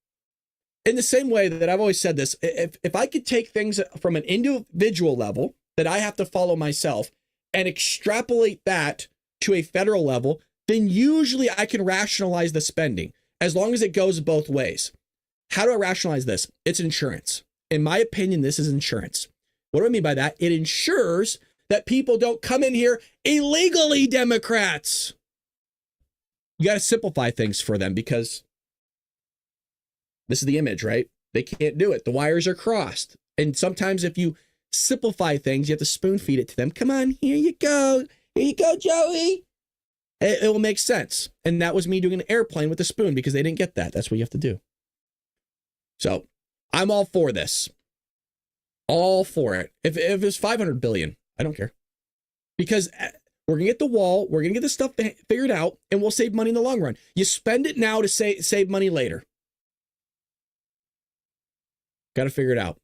In the same way that I've always said this, if I could take things from an individual level that I have to follow myself and extrapolate that to a federal level, then usually I can rationalize the spending as long as it goes both ways. How do I rationalize this? It's insurance. In my opinion, this is insurance. What do I mean by that? It ensures that people don't come in here illegally, Democrats. You got to simplify things for them because this is the image, right? They can't do it. The wires are crossed. And sometimes if you simplify things, you have to spoon feed it to them. Come on, here you go. Here you go, Joey. It will make sense. And that was me doing an airplane with a spoon because they didn't get that. That's what you have to do. So I'm all for this. All for it. If it's 500 billion, I don't care. Because we're going to get the wall. We're going to get this stuff figured out and we'll save money in the long run. You spend it now to save money later. Got to figure it out.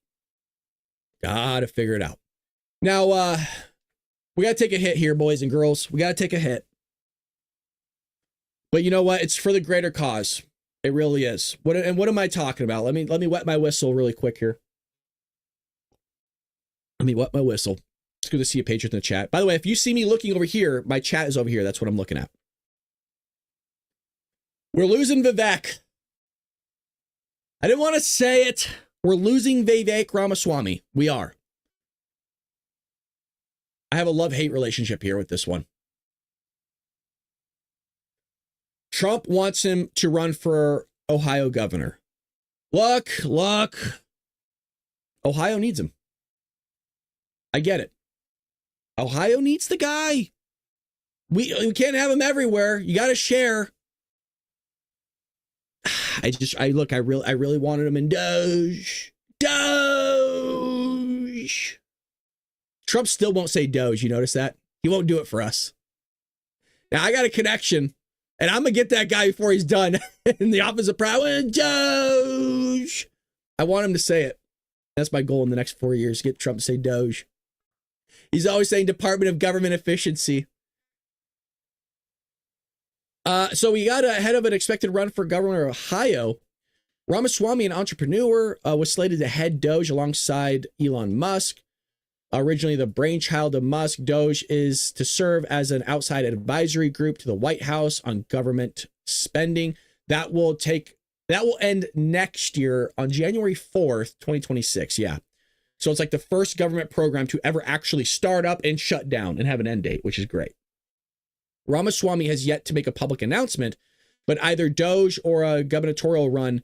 Got to figure it out. Now, we got to take a hit here, boys and girls. We got to take a hit. But you know what? It's for the greater cause. It really is. What am I talking about? Let me wet my whistle really quick here. Let me wet my whistle. It's good to see a Patriot in the chat. By the way, if you see me looking over here, my chat is over here. That's what I'm looking at. We're losing Vivek. I didn't want to say it. We're losing Vivek Ramaswamy. We are. I have a love-hate relationship here with this one. Trump wants him to run for Ohio governor. Look. Ohio needs him. I get it. Ohio needs the guy. We can't have him everywhere. You got to share. I really wanted him in Doge. Trump still won't say Doge. You notice that? He won't do it for us. Now I got a connection. And I'm going to get that guy before he's done in the office of prowess. Doge. I want him to say it. That's my goal in the next 4 years, get Trump to say Doge. He's always saying Department of Government Efficiency. So we got ahead of an expected run for governor of Ohio. Ramaswamy, an entrepreneur, was slated to head Doge alongside Elon Musk. Originally the brainchild of Musk, Doge is to serve as an outside advisory group to the White House on government spending. That will end next year on January 4th, 2026. Yeah. So it's like the first government program to ever actually start up and shut down and have an end date, which is great. Ramaswamy has yet to make a public announcement, but either Doge or a gubernatorial run,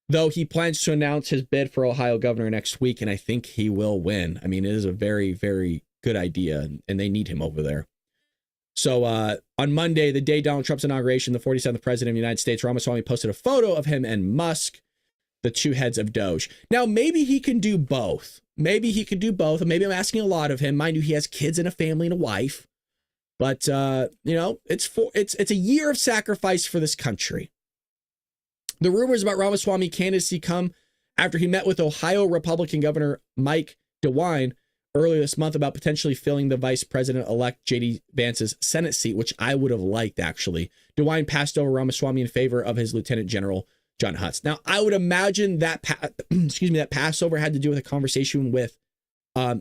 though he plans to announce his bid for Ohio governor next week, and I think he will win. I mean, it is a very, very good idea, and they need him over there. So on Monday, the day Donald Trump's inauguration, the 47th president of the United States, Ramaswamy posted a photo of him and Musk, the two heads of Doge. Now, maybe he can do both. Maybe he could do both. And maybe I'm asking a lot of him. Mind you, he has kids and a family and a wife. But, you know, it's a year of sacrifice for this country. The rumors about Ramaswamy candidacy come after he met with Ohio Republican Governor Mike DeWine earlier this month about potentially filling the vice president-elect J.D. Vance's Senate seat, which I would have liked, actually. DeWine passed over Ramaswamy in favor of his Lieutenant General John Hutz. Now, I would imagine that that Passover had to do with a conversation with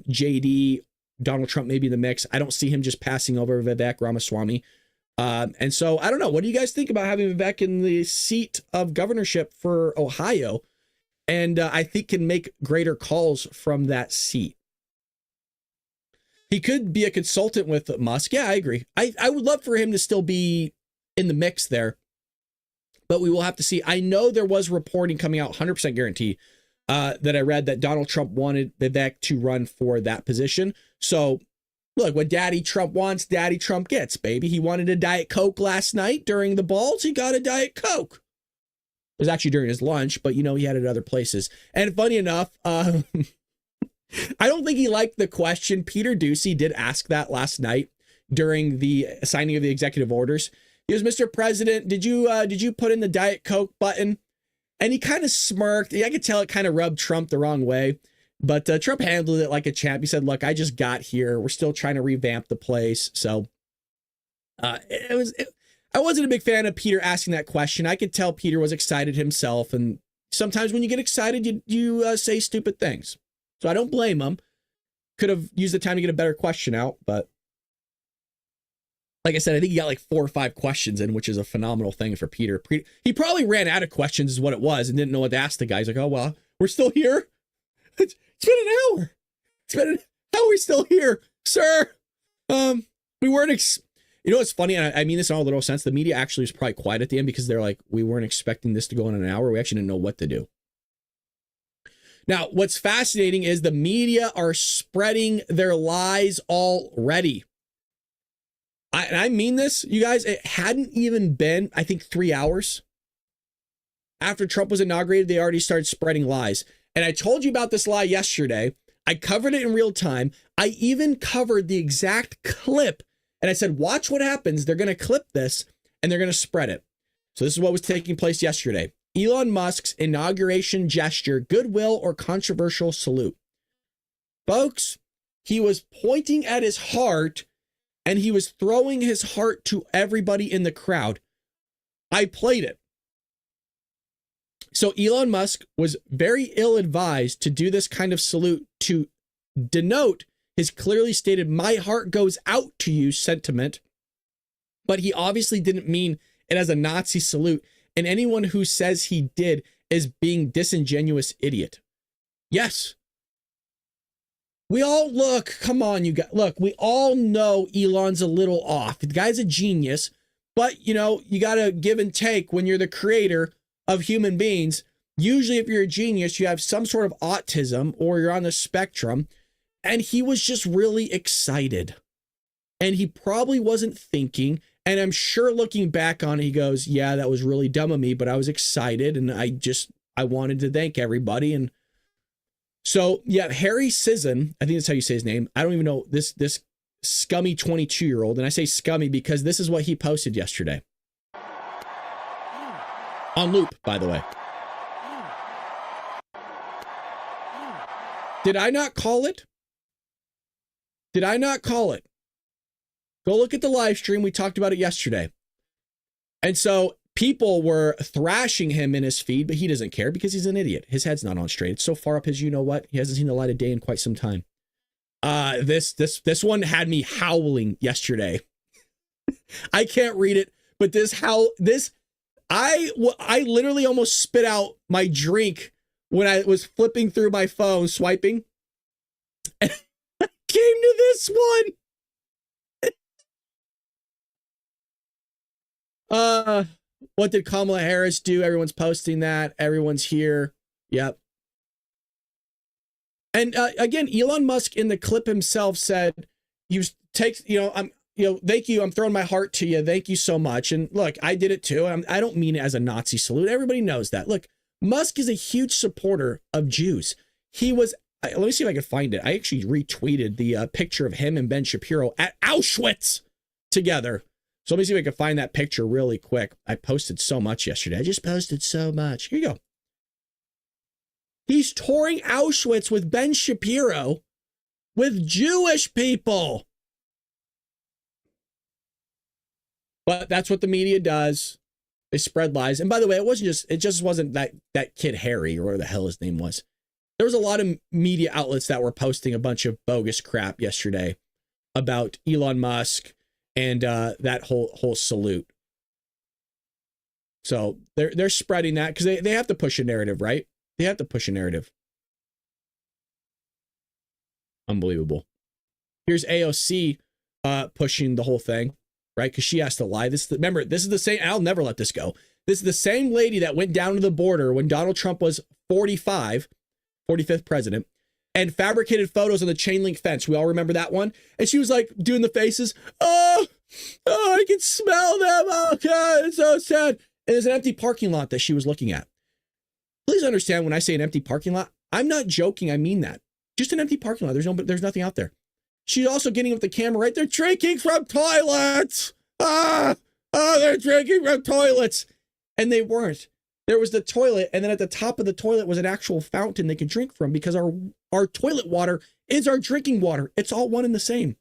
J.D., Donald Trump maybe in the mix. I don't see him just passing over Vivek Ramaswamy. And so, I don't know. What do you guys think about having Vivek in the seat of governorship for Ohio? And I think can make greater calls from that seat. He could be a consultant with Musk. Yeah, I agree. I would love for him to still be in the mix there, but we will have to see. I know there was reporting coming out, 100% guarantee, that I read that Donald Trump wanted Vivek to run for that position. So, look, what Daddy Trump wants, Daddy Trump gets, baby. He wanted a Diet Coke last night during the balls. He got a Diet Coke. It was actually during his lunch, but, you know, he had it at other places. And funny enough, I don't think he liked the question. Peter Doocy did ask that last night during the signing of the executive orders. He goes, Mr. President, did you put in the Diet Coke button? And he kind of smirked. I could tell it kind of rubbed Trump the wrong way. But Trump handled it like a champ. He said, look, I just got here. We're still trying to revamp the place. So I wasn't a big fan of Peter asking that question. I could tell Peter was excited himself. And sometimes when you get excited, you say stupid things. So I don't blame him. Could have used the time to get a better question out, but like I said, I think he got like 4 or 5 questions in, which is a phenomenal thing for Peter. He probably ran out of questions is what it was and didn't know what to ask the guy. He's like, oh, well, we're still here. It's been an hour. How are we still here, sir? We weren't, you know, what's funny. And I mean this in all literal sense. The media actually was probably quiet at the end because they're like, we weren't expecting this to go in an hour. We actually didn't know what to do. Now, what's fascinating is the media are spreading their lies already. And I mean this, you guys, it hadn't even been, I think, 3 hours after Trump was inaugurated, they already started spreading lies. And I told you about this lie yesterday. I covered it in real time. I even covered the exact clip. And I said, watch what happens. They're going to clip this and they're going to spread it. So this is what was taking place yesterday. Elon Musk's inauguration gesture, goodwill or controversial salute. Folks, he was pointing at his heart and he was throwing his heart to everybody in the crowd. I played it. So Elon Musk was very ill-advised to do this kind of salute to denote his clearly stated "my heart goes out to you" sentiment. But he obviously didn't mean it as a Nazi salute. And anyone who says he did is being disingenuous idiot. Yes. We all look, come on, you guys. Look, we all know Elon's a little off. The guy's a genius, but you know, you got to give and take when you're the creator of human beings. Usually if you're a genius, you have some sort of autism or you're on the spectrum. And he was just really excited. And he probably wasn't thinking. And I'm sure looking back on it, he goes, yeah, that was really dumb of me, but I was excited and I wanted to thank everybody. And so, yeah, Harry Sisson, I think that's how you say his name. I don't even know this scummy 22-year-old. And I say scummy because this is what he posted yesterday. On loop, by the way. Did I not call it? Did I not call it? Go look at the live stream. We talked about it yesterday. And so people were thrashing him in his feed, but he doesn't care because he's an idiot. His head's not on straight. It's so far up his you-know-what. He hasn't seen the light of day in quite some time. This one had me howling yesterday. I can't read it, but I literally almost spit out my drink when I was flipping through my phone, swiping. And I came to this one. What did Kamala Harris do? Everyone's posting that. Everyone's here. Yep. And again, Elon Musk in the clip himself said, thank you. I'm throwing my heart to you. Thank you so much. And look, I did it too. I don't mean it as a Nazi salute. Everybody knows that. Look, Musk is a huge supporter of Jews. He was, let me see if I can find it. I actually retweeted the picture of him and Ben Shapiro at Auschwitz together. So let me see if I can find that picture really quick. I posted so much yesterday. I just posted so much. Here you go. He's touring Auschwitz with Ben Shapiro with Jewish people. But that's what the media does. They spread lies. And by the way, it just wasn't that kid Harry or whatever the hell his name was. There was a lot of media outlets that were posting a bunch of bogus crap yesterday about Elon Musk and that whole salute. So they're spreading that because they have to push a narrative, right? They have to push a narrative. Unbelievable. Here's AOC pushing the whole thing, right? Because she has to lie. Remember, this is the same. I'll never let this go. This is the same lady that went down to the border when Donald Trump was 45, 45th president, and fabricated photos on the chain link fence. We all remember that one. And she was like doing the faces. Oh, I can smell them. Oh, God, it's so sad. And there's an empty parking lot that she was looking at. Please understand when I say an empty parking lot, I'm not joking. I mean that. Just an empty parking lot. There's nothing out there. She's also getting with the camera right there, drinking from toilets. They're drinking from toilets. And they weren't. There was the toilet, and then at the top of the toilet was an actual fountain they could drink from because our toilet water is our drinking water. It's all one and the same.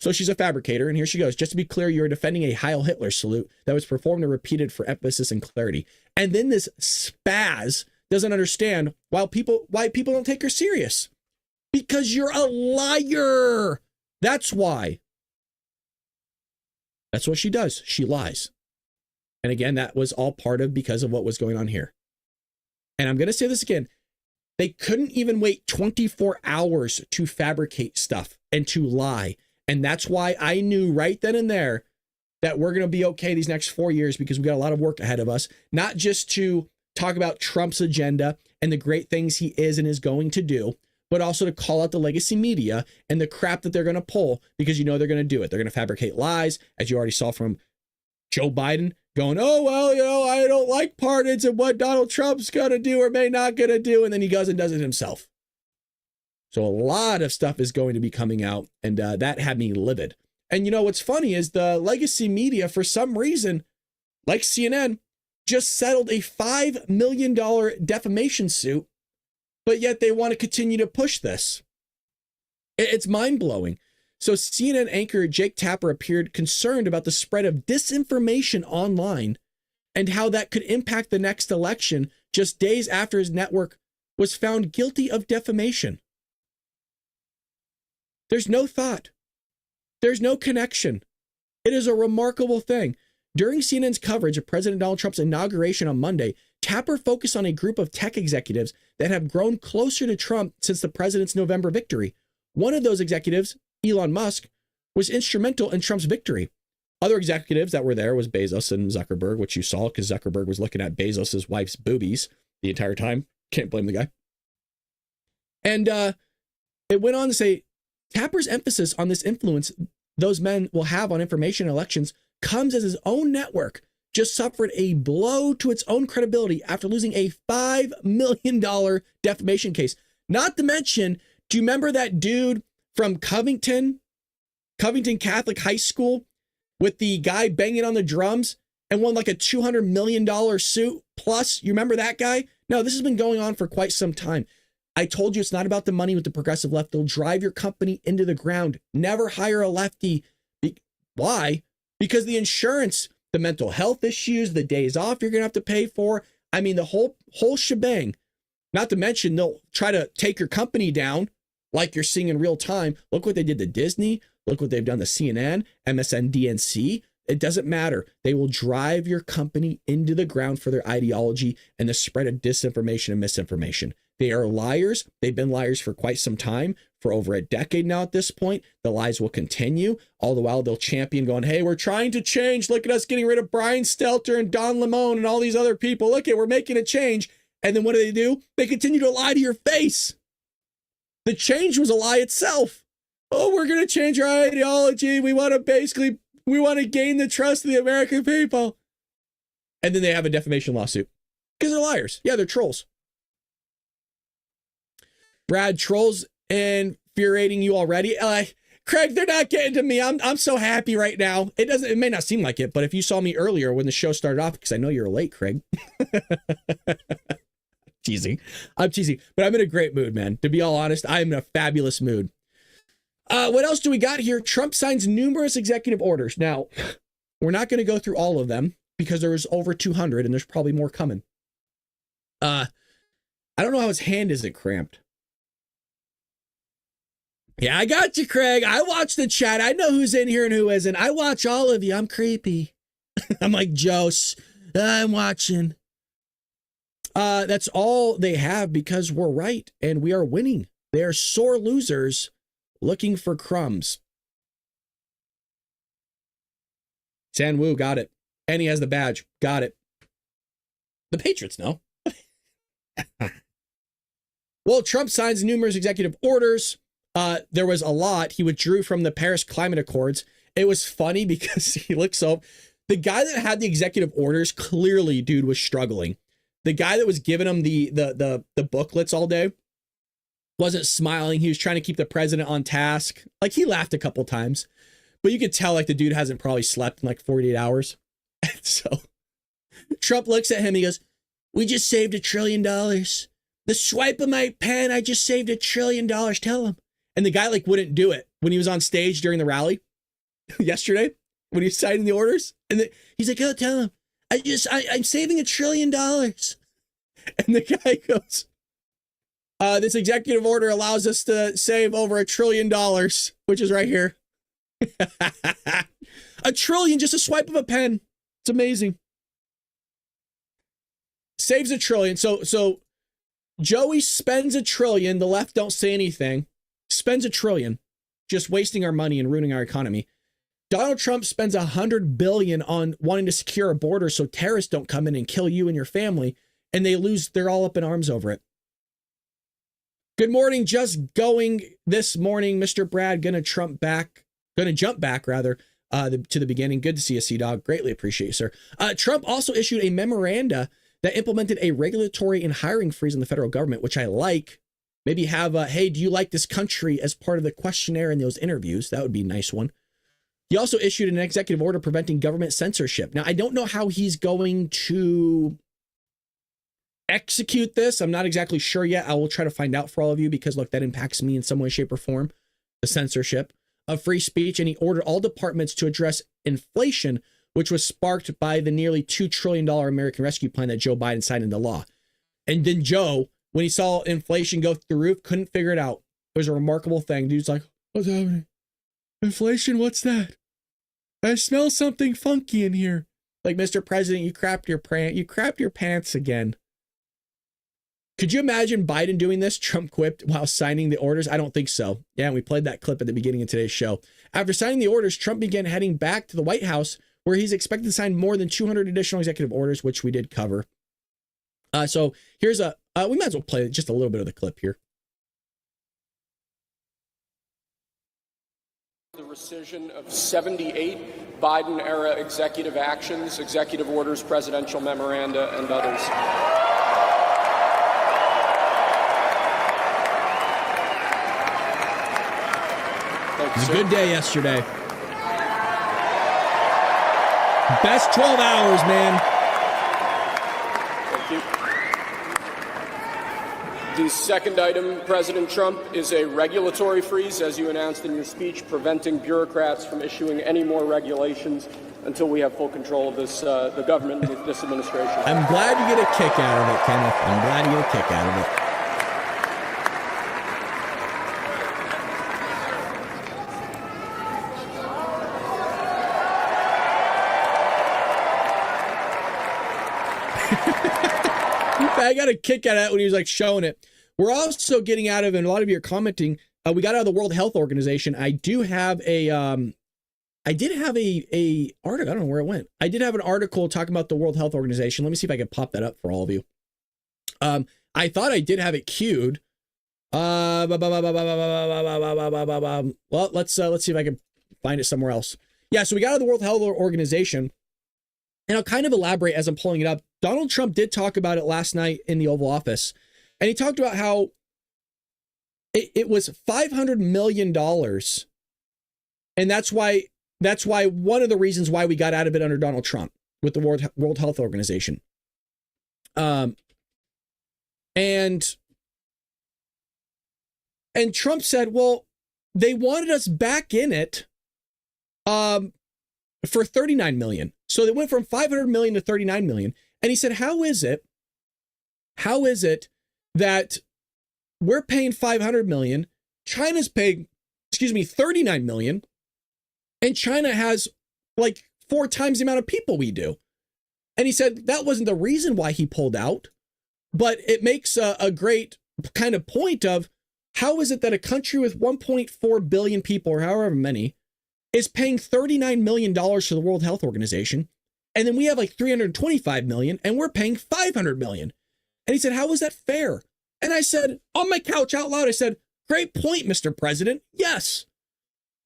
So she's a fabricator, and here she goes. Just to be clear, you're defending a Heil Hitler salute that was performed and repeated for emphasis and clarity. And then this spaz doesn't understand why people don't take her serious. Because you're a liar. That's why. That's what she does. She lies. And again, that was all because of what was going on here. And I'm going to say this again. They couldn't even wait 24 hours to fabricate stuff and to lie. And that's why I knew right then and there that we're going to be okay these next 4 years because we got a lot of work ahead of us, not just to talk about Trump's agenda and the great things he is and is going to do, but also to call out the legacy media and the crap that they're going to pull because they're going to do it. They're going to fabricate lies, as you already saw from Joe Biden going, oh, well, I don't like pardons and what Donald Trump's going to do or may not going to do. And then he goes and does it himself. So a lot of stuff is going to be coming out, and that had me livid. And what's funny is the legacy media, for some reason, like CNN, just settled a $5 million defamation suit, but yet they want to continue to push this. It's mind-blowing. So CNN anchor Jake Tapper appeared concerned about the spread of disinformation online and how that could impact the next election just days after his network was found guilty of defamation. There's no thought. There's no connection. It is a remarkable thing. During CNN's coverage of President Donald Trump's inauguration on Monday, Tapper focused on a group of tech executives that have grown closer to Trump since the president's November victory. One of those executives, Elon Musk, was instrumental in Trump's victory. Other executives that were there was Bezos and Zuckerberg, which you saw because Zuckerberg was looking at Bezos' wife's boobies the entire time. Can't blame the guy. And it went on to say, Tapper's emphasis on this influence those men will have on information and elections comes as his own network just suffered a blow to its own credibility after losing a $5 million defamation case. Not to mention, do you remember that dude from Covington Catholic High School with the guy banging on the drums and won like a $200 million suit plus? You remember that guy? No, this has been going on for quite some time. I told you it's not about the money with the progressive left. They'll drive your company into the ground. Never hire a lefty. Why? Because the insurance, the mental health issues, the days off you're going to have to pay for. I mean, the whole shebang. Not to mention, they'll try to take your company down like you're seeing in real time. Look what they did to Disney. Look what they've done to CNN, MSNBC. It doesn't matter. They will drive your company into the ground for their ideology and the spread of disinformation and misinformation. They are liars. They've been liars for quite some time, for over a decade now at this point. The lies will continue. All the while, they'll champion going, hey, we're trying to change. Look at us getting rid of Brian Stelter and Don Lemon and all these other people. Look at, we're making a change. And then what do? They continue to lie to your face. The change was a lie itself. Oh, we're going to change our ideology. We want to gain the trust of the American people. And then they have a defamation lawsuit because they're liars. Yeah, they're trolls. Brad, trolls infuriating you already? Craig, they're not getting to me. I'm so happy right now. It may not seem like it, but if you saw me earlier when the show started off, because I know you're late, Craig. I'm teasing, but I'm in a great mood, man. To be all honest, I'm in a fabulous mood. What else do we got here? Trump signs numerous executive orders. Now, we're not going to go through all of them because there was over 200 and there's probably more coming. I don't know how his hand isn't cramped. Yeah, I got you, Craig. I watch the chat. I know who's in here and who isn't. I watch all of you. I'm creepy. I'm like, Jose, I'm watching. That's all they have because we're right and we are winning. They are sore losers looking for crumbs. San Wu got it. And he has the badge. Got it. The Patriots know. Well, Trump signs numerous executive orders. There was a lot. He withdrew from the Paris Climate Accords. It was funny because he looked so... The guy that had the executive orders, clearly, dude, was struggling. The guy that was giving him the booklets all day wasn't smiling. He was trying to keep the president on task. Like, he laughed a couple times. But you could tell, like, the dude hasn't probably slept in, like, 48 hours. So, Trump looks at him. He goes, we just saved $1 trillion. The swipe of my pen, I just saved $1 trillion. Tell him. And the guy, like, wouldn't do it when he was on stage during the rally yesterday when he was signing the orders. And he's like, oh, tell him. I'm saving $1 trillion. And the guy goes, this executive order allows us to save over $1 trillion, which is right here. $1 trillion, just a swipe of a pen. It's amazing. Saves $1 trillion. So Joey spends $1 trillion. The left don't say anything. Spends $1 trillion, just wasting our money and ruining our economy. Donald Trump spends $100 billion on wanting to secure a border so terrorists don't come in and kill you and your family, and they're all up in arms over it. Good morning, just going this morning, Mr. Brad, gonna jump back to the beginning. Good to see you, Sea-Dog. Greatly appreciate you, sir. Trump also issued a memoranda that implemented a regulatory and hiring freeze in the federal government, which I like. Maybe have hey, do you like this country as part of the questionnaire in those interviews? That would be a nice one. He also issued an executive order preventing government censorship. Now, I don't know how he's going to execute this. I'm not exactly sure yet. I will try to find out for all of you because, look, that impacts me in some way, shape, or form, the censorship of free speech. And he ordered all departments to address inflation, which was sparked by the nearly $2 trillion American Rescue Plan that Joe Biden signed into law. And then Joe, when he saw inflation go through the roof, couldn't figure it out. It was a remarkable thing. Dude's like, what's happening? Inflation? What's that? I smell something funky in here. Like, Mr. President, you crapped your pants again. Could you imagine Biden doing this? Trump quipped while signing the orders. I don't think so. Yeah, and we played that clip at the beginning of today's show. After signing the orders, Trump began heading back to the White House, where he's expected to sign more than 200 additional executive orders, which we did cover. So here's we might as well play just a little bit of the clip here. The rescission of 78 Biden-era executive actions, executive orders, presidential memoranda, and others. It was a good day yesterday. Best 12 hours, man. Thank you. The second item, President Trump, is a regulatory freeze, as you announced in your speech, preventing bureaucrats from issuing any more regulations until we have full control of this, the government, this administration. I'm glad you get a kick out of it, Kenneth. I'm glad you get a kick out of it. I got a kick out of that when he was like showing it. We're also getting out of, and a lot of you are commenting, we got out of the World Health Organization. I do have I did have a article. I don't know where it went. I did have an article talking about the World Health Organization. Let me see if I can pop that up for all of you. I thought I did have it queued. Well, let's see if I can find it somewhere else. Yeah, so we got out of the World Health Organization, and I'll kind of elaborate as I'm pulling it up. Donald Trump did talk about it last night in the Oval Office, and he talked about how it was $500 million, and that's why one of the reasons why we got out of it under Donald Trump with the World Health Organization. And Trump said, well, they wanted us back in it for 39 million. So they went from 500 million to 39 million. And he said, how is it that we're paying 500 million, China's paying, 39 million, and China has like 4 times the amount of people we do? And he said that wasn't the reason why he pulled out, but it makes a great kind of point of how is it that a country with 1.4 billion people, or however many, is paying $39 million to the World Health Organization, and then we have like 325 million, and we're paying 500 million. And he said, how is that fair? And I said, on my couch out loud, I said, great point, Mr. President. Yes.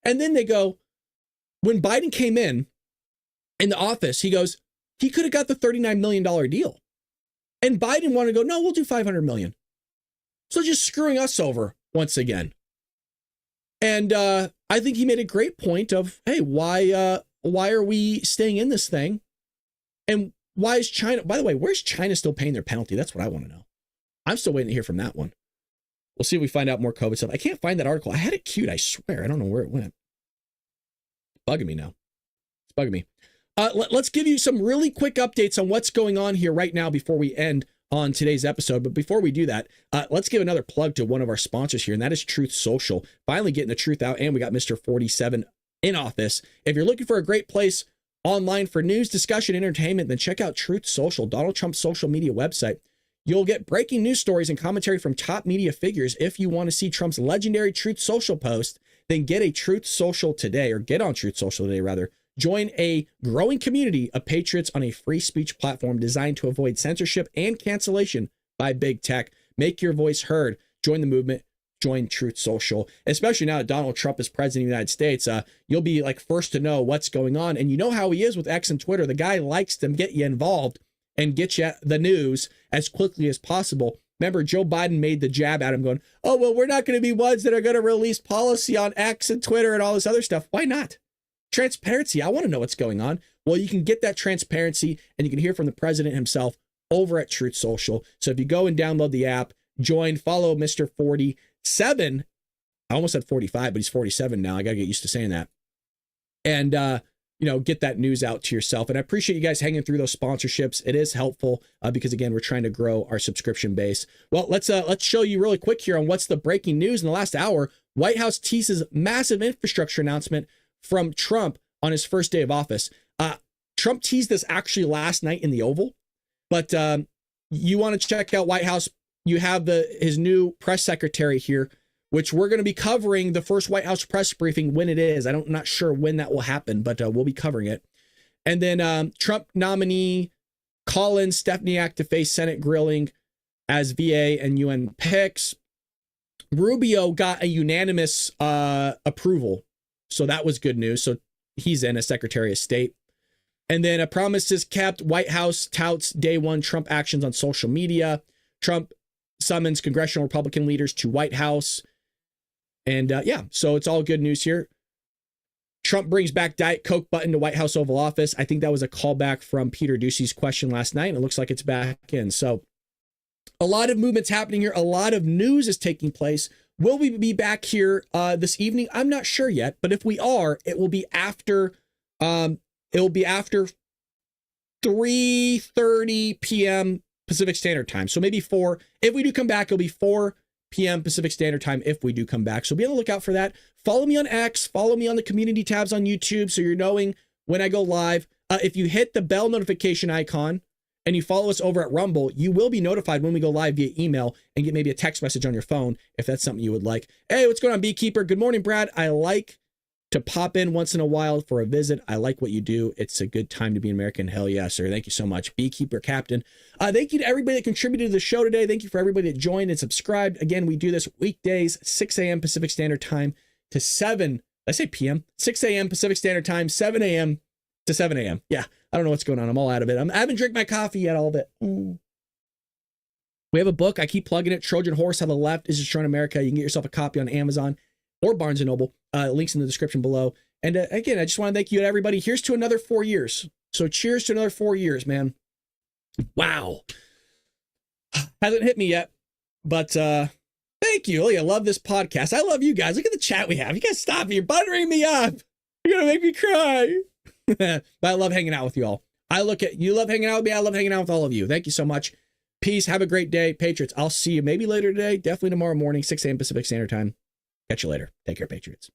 And then they go, when Biden came in the office, he goes, he could have got the $39 million deal. And Biden wanted to go, no, we'll do 500 million. So just screwing us over once again. And I think he made a great point of, hey, why are we staying in this thing? And why is China, by the way, where's China still paying their penalty? That's what I want to know. I'm still waiting to hear from that one. We'll see if we find out more COVID stuff. I can't find that article. I had it queued, I swear. I don't know where it went. It's bugging me now. It's bugging me. Let's give you some really quick updates on what's going on here right now before we end on today's episode. But before we do that, let's give another plug to one of our sponsors here, and that is Truth Social. Finally getting the truth out, and we got Mr. 47 in office. If you're looking for a great place online for news, discussion, entertainment, then check out Truth Social, Donald Trump's social media website. You'll get breaking news stories and commentary from top media figures. If you want to see Trump's legendary Truth Social post, then get a Truth Social today, or get on Truth Social today, rather. Join a growing community of patriots on a free speech platform designed to avoid censorship and cancellation by big tech. Make your voice heard. Join the movement. Join Truth Social. Especially now that Donald Trump is president of the United States, you'll be like first to know what's going on. And you know how he is with X and Twitter. The guy likes to get you involved and get you the news as quickly as possible. Remember, Joe Biden made the jab at him going, oh, well, we're not going to be ones that are going to release policy on X and Twitter and all this other stuff. Why not? Transparency. I want to know what's going on. Well, you can get that transparency, and you can hear from the president himself over at Truth Social. So if you go and download the app, join, follow Mr. 47. I almost said 45, but he's 47 now. I got to get used to saying that. And, get that news out to yourself. And I appreciate you guys hanging through those sponsorships. It is helpful because, again, we're trying to grow our subscription base. Well, let's show you really quick here on what's the breaking news in the last hour. White House teases massive infrastructure announcement from Trump on his first day of office. Trump teased this actually last night in the Oval, but you want to check out White House. You have his new press secretary here, which we're going to be covering the first White House press briefing when it is. I'm not sure when that will happen, but we'll be covering it. And then Trump nominee Colin Stepniak to face Senate grilling as VA and UN picks. Rubio got a unanimous approval. So that was good news. So he's in as Secretary of State. And then a promise is kept. White House touts day one Trump actions on social media. Trump summons congressional Republican leaders to White House. And so it's all good news here. Trump brings back Diet Coke button to White House Oval Office. I think that was a callback from Peter Ducey's question last night. And it looks like it's back in. So a lot of movements happening here. A lot of news is taking place. Will we be back here this evening? I'm not sure yet, but if we are, it will be after 3:30 p.m. Pacific Standard Time. So maybe 4. If we do come back, it'll be 4 p.m. Pacific Standard Time if we do come back. So be on the lookout for that. Follow me on X, follow me on the community tabs on YouTube so you're knowing when I go live. If you hit the bell notification icon and you follow us over at Rumble, you will be notified when we go live via email and get maybe a text message on your phone if that's something you would like. Hey, what's going on, Beekeeper? Good morning, Brad. I like to pop in once in a while for a visit. I like what you do. It's a good time to be an American. Hell yeah, sir. Thank you so much. Beekeeper Captain. Thank you to everybody that contributed to the show today. Thank you for everybody that joined and subscribed. Again, we do this weekdays, 6 a.m. Pacific Standard Time to 7, I say p.m., 6 a.m. Pacific Standard Time, 7 a.m. to 7 a.m. Yeah, I don't know what's going on. I'm all out of it. I haven't drank my coffee yet, all of it. We have a book. I keep plugging it. Trojan Horse, How the Left is Destroying America. You can get yourself a copy on Amazon or Barnes & Noble. Links in the description below. And again, I just want to thank you to everybody. Here's to another 4 years. So cheers to another 4 years, man. Wow. Hasn't hit me yet, but thank you. I love this podcast. I love you guys. Look at the chat we have. You guys stop me. You're buttering me up. You're going to make me cry. But I love hanging out with you all. You love hanging out with me. I love hanging out with all of you. Thank you so much. Peace. Have a great day. Patriots, I'll see you maybe later today. Definitely tomorrow morning, 6 a.m. Pacific Standard Time. Catch you later. Take care, Patriots.